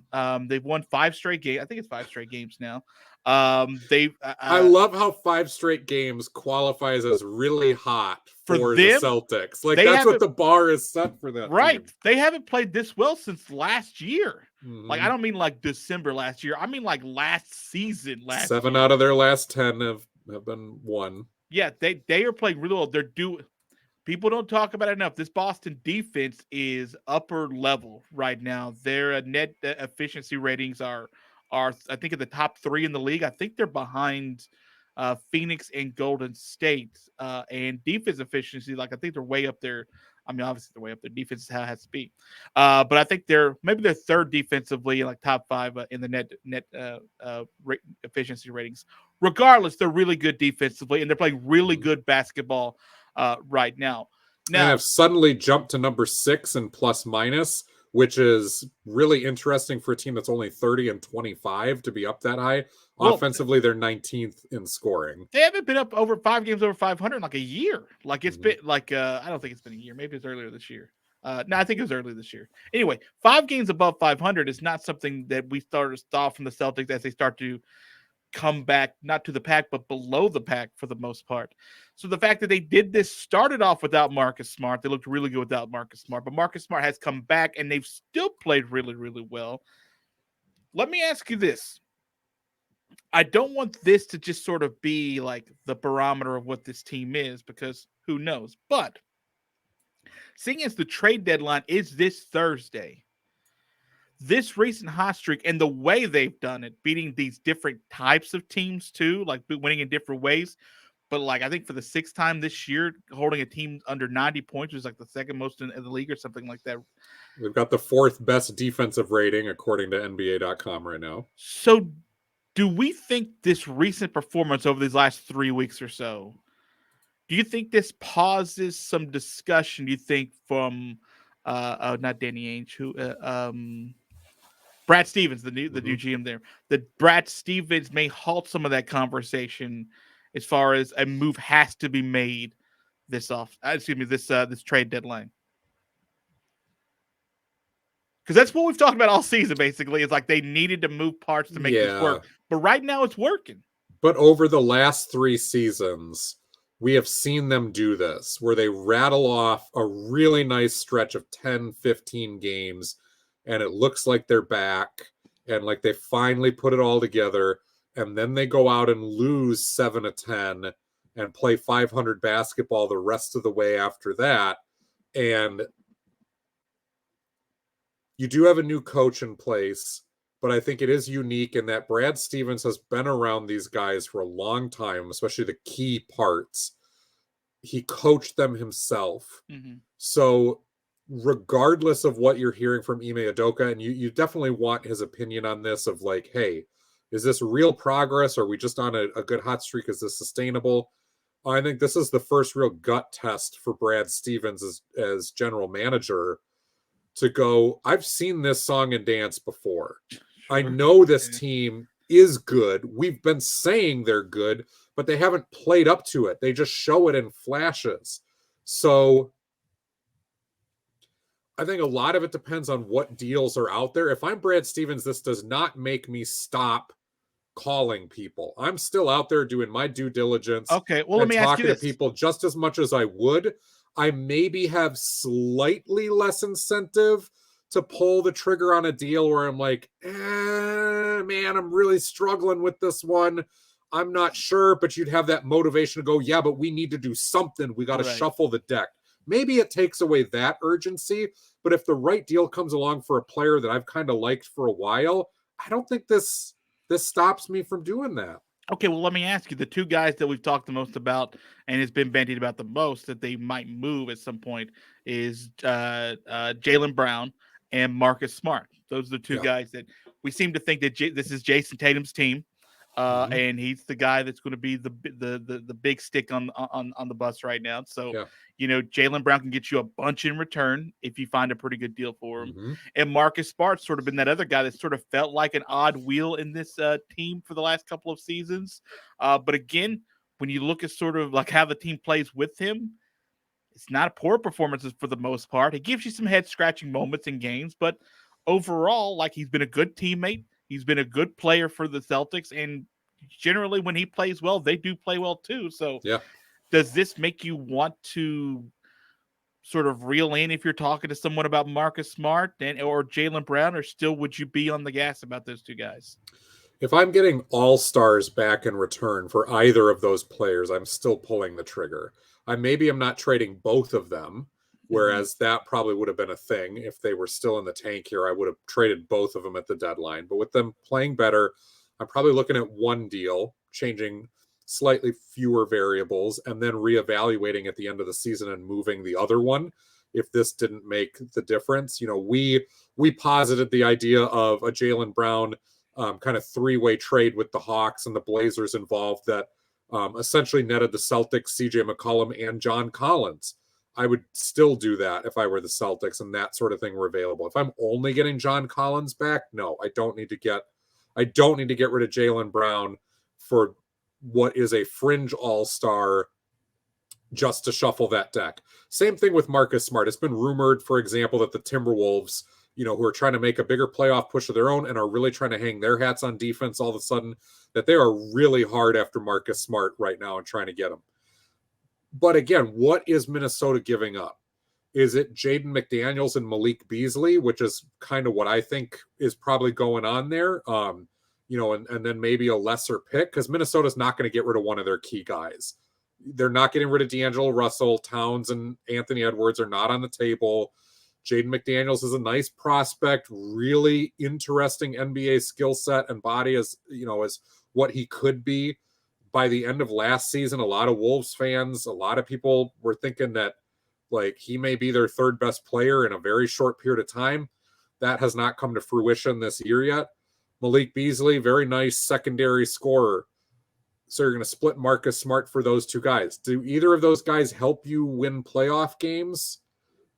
They've won 5 straight games. I think it's 5 straight games now. I love how 5 straight games qualifies as really hot for the Celtics. Like, that's what the bar is set for that right. team. They haven't played this well since last year. Mm-hmm. Like, I don't mean like December last year. I mean like last season. 7 out of their last 10 have been won. Yeah, they are playing really well. People don't talk about it enough. This Boston defense is upper level right now. Their net efficiency ratings are I think in the top 3 in the league. I think they're behind Phoenix and Golden State. And defense efficiency, like I think they're way up there. I mean, obviously they're way up there. Defense is how it has to be. But I think they're third defensively, like top 5 in the net efficiency ratings. Regardless, they're really good defensively, and they're playing really good basketball right now. And have suddenly jumped to number 6 in plus minus, which is really interesting for a team that's only 30 and 25 to be up that high. Well, offensively, they're 19th in scoring. They haven't been up over 5 games over 500 in like a year. Like it's been like I don't think it's been a year. Maybe it's earlier this year. No, I think it was early this year. Anyway, 5 games above 500 is not something that we saw from the Celtics as they start to come back, not to the pack, but below the pack for the most part. So the fact that they did this, started off without Marcus Smart. They looked really good without Marcus Smart, but Marcus Smart has come back and they've still played really, really well. Let me ask you this. I don't want this to just sort of be like the barometer of what this team is, because who knows? But seeing as the trade deadline is this Thursday, this recent hot streak and the way they've done it, beating these different types of teams too, like winning in different ways. But like, I think for the 6th time this year, holding a team under 90 points was like the 2nd most in the league or something like that. We've got the 4th best defensive rating according to NBA.com right now. So do we think this recent performance over these last 3 weeks or so, do you think this pauses some discussion, you think, from not Danny Ainge, who Brad Stevens, the new GM there, that Brad Stevens may halt some of that conversation as far as a move has to be made this trade deadline? Because that's what we've talked about all season, basically. It's like they needed to move parts to make this work. But right now it's working. But over the last 3 seasons, we have seen them do this, where they rattle off a really nice stretch of 10, 15 games, and it looks like they're back, and like they finally put it all together, and then they go out and lose 7 of 10 and play 500 basketball the rest of the way after that. And you do have a new coach in place, but I think it is unique in that Brad Stevens has been around these guys for a long time, especially the key parts. He coached them himself. Mm-hmm. So regardless of what you're hearing from Ime Udoka, and you definitely want his opinion on this of like, hey, is this real progress? Or are we just on a good hot streak? Is this sustainable? I think this is the first real gut test for Brad Stevens as general manager to go, I've seen this song and dance before. Sure. I know this team is good. We've been saying they're good, but they haven't played up to it. They just show it in flashes. So I think a lot of it depends on what deals are out there. If I'm Brad Stevens, this does not make me stop calling people. I'm still out there doing my due diligence. Okay, well, let me ask you this. Talking to people just as much as I would. I maybe have slightly less incentive to pull the trigger on a deal where I'm like, man, I'm really struggling with this one. I'm not sure, but you'd have that motivation to go, yeah, but we need to do something. We got to shuffle the deck. Maybe it takes away that urgency, but if the right deal comes along for a player that I've kind of liked for a while, I don't think this stops me from doing that. Okay, well, let me ask you, the 2 guys that we've talked the most about and has been bandied about the most that they might move at some point is Jaylen Brown and Marcus Smart. Those are the 2 guys that we seem to think that this is Jason Tatum's team, and he's the guy that's going to be the big stick on the bus right now. So, you know, Jaylen Brown can get you a bunch in return if you find a pretty good deal for him. And Marcus Smart's sort of been that other guy that sort of felt like an odd wheel in this team for the last couple of seasons. But again, when you look at sort of like how the team plays with him, it's not poor performances for the most part. It gives you some head-scratching moments in games, but overall, like, he's been a good teammate. He's been a good player for the Celtics, and generally when he plays well, they do play well too. So yeah. does this make you want to sort of reel in if you're talking to someone about Marcus Smart or Jaylen Brown, or still would you be on the gas about those two guys? If I'm getting all-stars back in return for either of those players, I'm still pulling the trigger. Maybe I'm not trading both of them, whereas that probably would have been a thing. If they were still in the tank here, I would have traded both of them at the deadline. But with them playing better, I'm probably looking at one deal, changing slightly fewer variables, and then reevaluating at the end of the season and moving the other one if this didn't make the difference. We posited the idea of a Jaylen Brown kind of three-way trade with the Hawks and the Blazers involved that essentially netted the Celtics, CJ McCollum, and John Collins. I would still do that if I were the Celtics and that sort of thing were available. If I'm only getting John Collins back, no, I don't need to get rid of Jaylen Brown for what is a fringe all-star just to shuffle that deck. Same thing with Marcus Smart. It's been rumored, for example, that the Timberwolves, who are trying to make a bigger playoff push of their own and are really trying to hang their hats on defense all of a sudden, that they are really hard after Marcus Smart right now and trying to get him. But again, what is Minnesota giving up? Is it Jaden McDaniels and Malik Beasley, which is kind of what I think is probably going on there? And then maybe a lesser pick, because Minnesota's not going to get rid of one of their key guys. They're not getting rid of D'Angelo Russell. Towns and Anthony Edwards are not on the table. Jaden McDaniels is a nice prospect, really interesting NBA skill set and body as what he could be. By the end of last season, a lot of Wolves fans, a lot of people were thinking that he may be their third best player in a very short period of time. That has not come to fruition this year yet. Malik Beasley, very nice secondary scorer. So you're going to split Marcus Smart for those two guys. Do either of those guys help you win playoff games?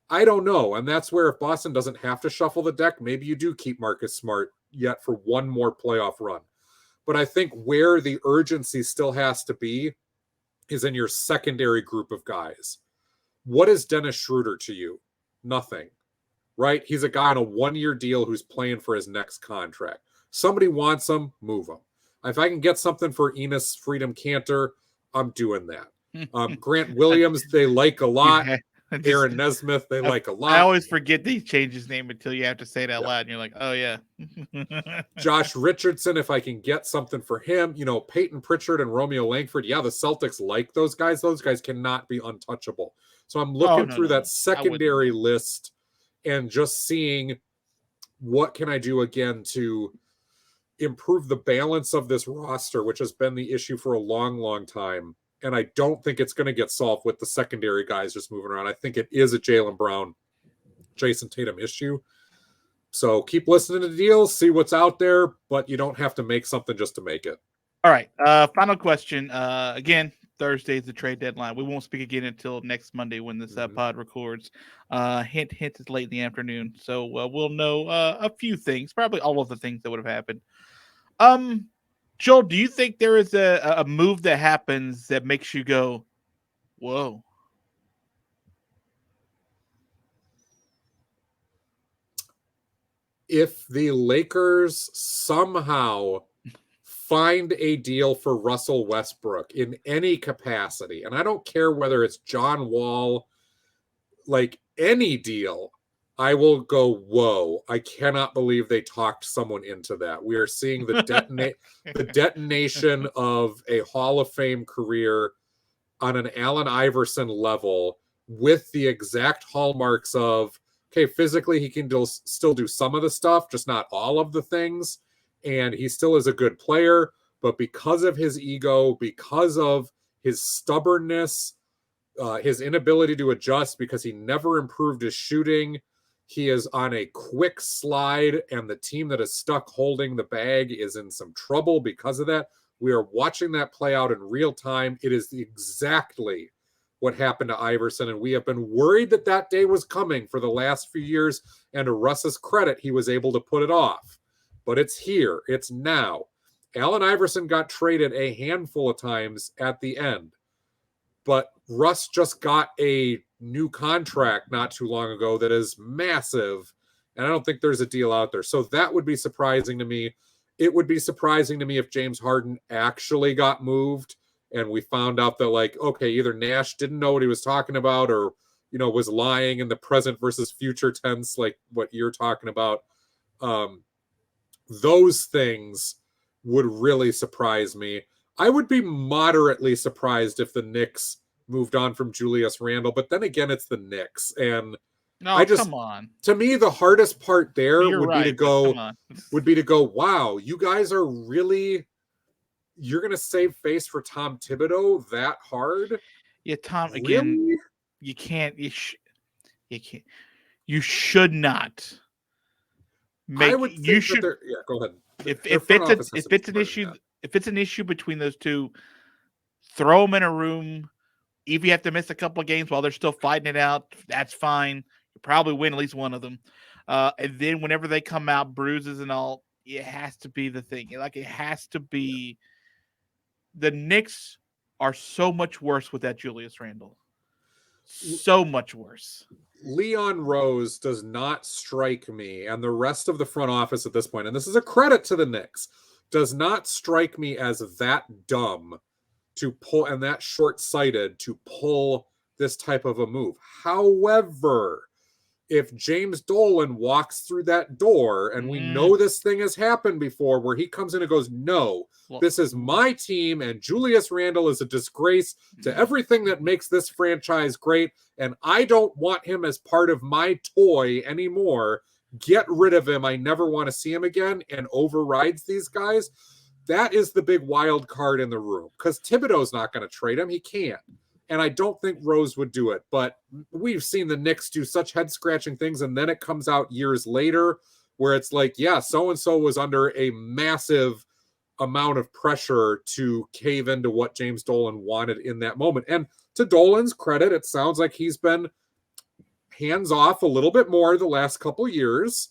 I don't know. And that's where if Boston doesn't have to shuffle the deck, maybe you do keep Marcus Smart yet for one more playoff run. But I think where the urgency still has to be is in your secondary group of guys. What is Dennis Schroeder to you? Nothing, right? He's a guy on a one-year deal who's playing for his next contract. Somebody wants him, move him. If I can get something for Enes Freedom Cantor, I'm doing that. Grant Williams, they like a lot. Aaron Nesmith, they like a lot. I always forget that he changed his name until you have to say it out loud, and you're like, oh, yeah. Josh Richardson, if I can get something for him. Peyton Pritchard and Romeo Langford, the Celtics like those guys. Those guys cannot be untouchable. So I'm looking through that secondary list and just seeing what can I do again to improve the balance of this roster, which has been the issue for a long, long time. And I don't think it's going to get solved with the secondary guys just moving around. I think it is a Jaylen Brown, Jason Tatum issue. So keep listening to the deals, see what's out there, but you don't have to make something just to make it. All right. Final question. Again, Thursday is the trade deadline. We won't speak again until next Monday when this pod records. Hint, it's late in the afternoon. So we'll know a few things, probably all of the things that would have happened. Joel, do you think there is a move that happens that makes you go, whoa? If the Lakers somehow find a deal for Russell Westbrook in any capacity, and I don't care whether it's John Wall, any deal, I will go, whoa, I cannot believe they talked someone into that. We are seeing the detonation of a Hall of Fame career on an Allen Iverson level with the exact hallmarks of, okay, physically he can still do some of the stuff, just not all of the things. And he still is a good player, but because of his ego, because of his stubbornness, his inability to adjust, because he never improved his shooting, he is on a quick slide, and the team that is stuck holding the bag is in some trouble because of that. We are watching that play out in real time. It is exactly what happened to Iverson, and we have been worried that that day was coming for the last few years, and to Russ's credit, he was able to put it off. But it's here. It's now. Allen Iverson got traded a handful of times at the end, but Russ just got a new contract not too long ago that is massive, and I don't think there's a deal out there. So that would be surprising to me. it would be surprising to me if James Harden actually got moved and we found out that, like, okay, either Nash didn't know what he was talking about or, was lying in the present versus future tense, like what you're talking about. Those things would really surprise me. I would be moderately surprised if the Knicks moved on from Julius Randle, but then again, it's the Knicks. And come on. To me, the hardest part there You're be to go, wow, you guys are you're going to save face for Tom Thibodeau that hard? Yeah, Tom, really? Again, you can't, you should not make, go ahead. If it's an issue between those two, throw them in a room. If you have to miss a couple of games while they're still fighting it out, that's fine. You probably win at least one of them. And then whenever they come out bruises and all, it has to be the thing. Like, it has to be. The Knicks are so much worse with that Julius Randle. So much worse. Leon Rose does not strike me, and the rest of the front office at this point, and this is a credit to the Knicks, does not strike me as that dumb to pull and that short-sighted to pull this type of a move. However, if James Dolan walks through that door, and we know this thing has happened before, where he comes in and goes, no, this is my team, and Julius Randle is a disgrace to everything that makes this franchise great, and I don't want him as part of my toy anymore. Get rid of him. I never want to see him again, and overrides these guys. That is the big wild card in the room, because Thibodeau's not going to trade him. He can't. And I don't think Rose would do it. But we've seen the Knicks do such head-scratching things, and then it comes out years later where it's like, yeah, so-and-so was under a massive amount of pressure to cave into what James Dolan wanted in that moment. And to Dolan's credit, it sounds like he's been hands-off a little bit more the last couple of years,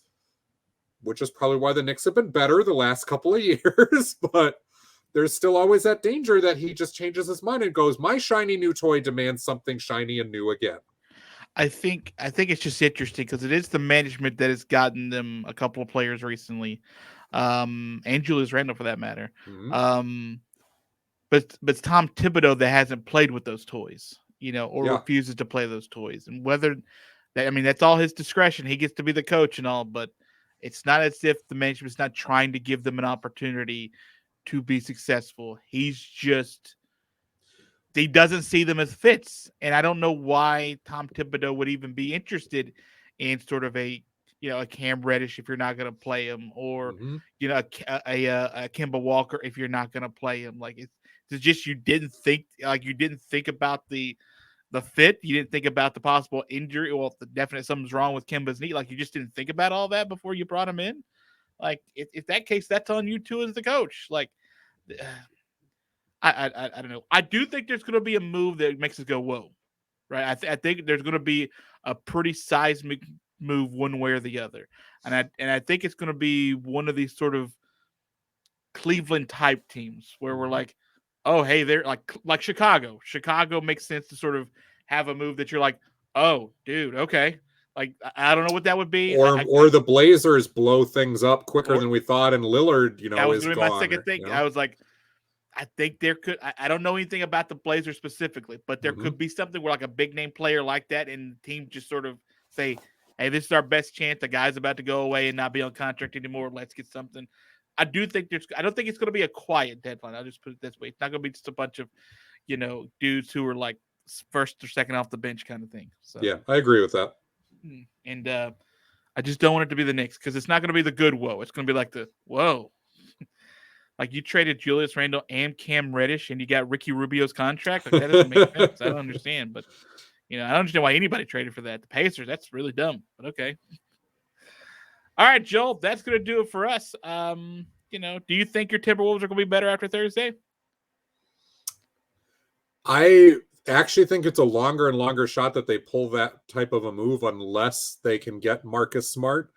which is probably why the Knicks have been better the last couple of years. But there's still always that danger that he just changes his mind and goes, my shiny new toy demands something shiny and new again. I think it's just interesting because it is the management that has gotten them a couple of players recently, and Julius Randle for that matter. Mm-hmm. But it's Tom Thibodeau that hasn't played with those toys, or refuses to play those toys. And whether that's all his discretion. He gets to be the coach and all, but it's not as if the management's not trying to give them an opportunity to be successful. He doesn't see them as fits. And I don't know why Tom Thibodeau would even be interested in sort of a Cam Reddish if you're not going to play him, or, a Kemba Walker if you're not going to play him. Like, it's just, you didn't think about the fit. You didn't think about the possible injury. Well, the definite something's wrong with Kemba's knee. Like, you just didn't think about all that before you brought him in. Like, if that case, that's on you too as the coach. Like, I don't know. I do think there's going to be a move that makes us go, whoa, right? I think there's going to be a pretty seismic move one way or the other, and I think it's going to be one of these sort of Cleveland type teams where we're like, oh, hey, they're like Chicago. Chicago makes sense to sort of have a move that you're like, oh, dude, okay. Like, I don't know what that would be. Or the Blazers blow things up quicker than we thought, and Lillard, that was going to be my second thing. I was like, I think there could. I don't know anything about the Blazers specifically, but there could be something where like a big name player like that, and the team just sort of say, "Hey, this is our best chance. The guy's about to go away and not be on contract anymore. Let's get something." I don't think it's going to be a quiet deadline. I'll just put it this way: it's not going to be just a bunch of, dudes who are like first or second off the bench kind of thing. So yeah, I agree with that. And I just don't want it to be the Knicks, because it's not going to be the good whoa. It's going to be like the whoa. Like, you traded Julius Randle and Cam Reddish, and you got Ricky Rubio's contract. Like, that doesn't make sense. I don't understand. But, I don't understand why anybody traded for that. The Pacers, that's really dumb. But okay. All right, Joel, that's going to do it for us. Do you think your Timberwolves are going to be better after Thursday? I actually think it's a longer and longer shot that they pull that type of a move unless they can get Marcus Smart,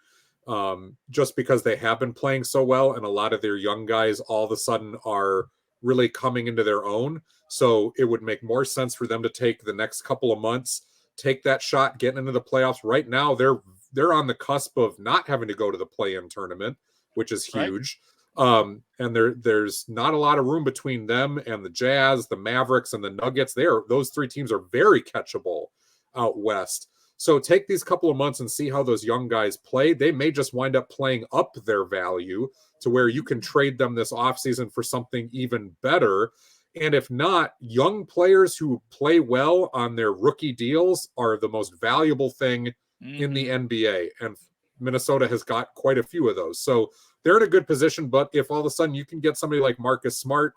just because they have been playing so well, and a lot of their young guys all of a sudden are really coming into their own. So it would make more sense for them to take the next couple of months, take that shot, getting into the playoffs. Right now, they're on the cusp of not having to go to the play-in tournament, which is huge. And there's not a lot of room between them and the Jazz, the Mavericks, and the Nuggets. Those three teams are very catchable out west. So take these couple of months and see how those young guys play. They may just wind up playing up their value to where you can trade them this offseason for something even better. And if not, young players who play well on their rookie deals are the most valuable thing in the NBA. And Minnesota has got quite a few of those. So they're in a good position. But if all of a sudden you can get somebody like Marcus Smart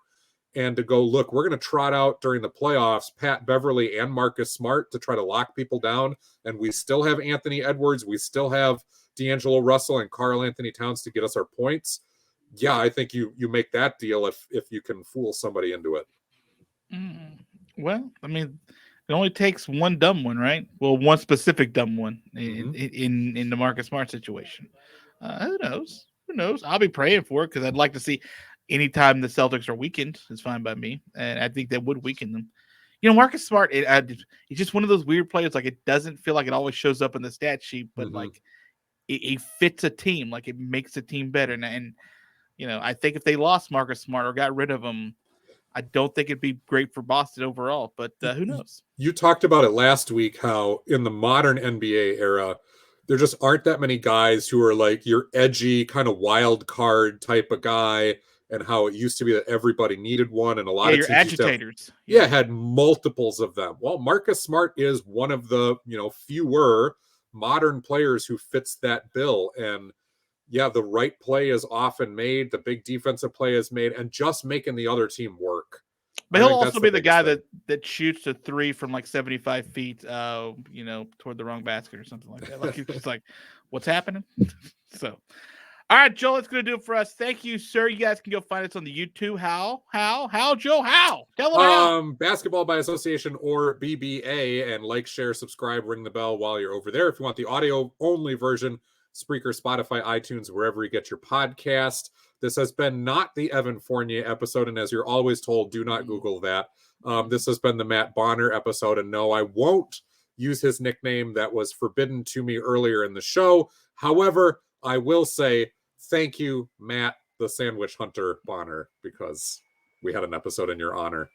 and to go, look, we're going to trot out during the playoffs Pat Beverly and Marcus Smart to try to lock people down, and we still have Anthony Edwards, we still have D'Angelo Russell and Karl Anthony Towns to get us our points. Yeah, I think you make that deal if you can fool somebody into it. Well, I mean, it only takes one dumb one, right? Well, one specific dumb one in the Marcus Smart situation. Who knows? Who knows? I'll be praying for it because I'd like to see anytime the Celtics are weakened is fine by me, and I think that would weaken them. You know, Marcus Smart, he's just one of those weird players. Like, it doesn't feel like it always shows up in the stat sheet, but like it fits a team. Like, it makes a team better. And you know, I think if they lost Marcus Smart or got rid of him, I don't think it'd be great for Boston overall. But who knows? You talked about it last week, how in the modern NBA era, there just aren't that many guys who are like your edgy kind of wild card type of guy. And how it used to be that everybody needed one, and a lot of teams agitators. Had multiples of them. Well, Marcus Smart is one of the fewer modern players who fits that bill. And yeah, the right play is often made, the big defensive play is made, and just making the other team work. But he'll also be the guy that shoots a three from like 75 feet, toward the wrong basket or something like that. Like, he's just like, what's happening? So. All right, Joel, that's going to do it for us. Thank you, sir. You guys can go find us on the YouTube. How, Joe? How? Tell them how. Basketball by Association, or BBA, and like, share, subscribe, ring the bell while you're over there. If you want the audio-only version, Spreaker, Spotify, iTunes, wherever you get your podcast. This has been not the Evan Fournier episode, and as you're always told, do not Google that. This has been the Matt Bonner episode, and no, I won't use his nickname that was forbidden to me earlier in the show. However, I will say, thank you, Matt, the Sandwich Hunter Bonner, because we had an episode in your honor.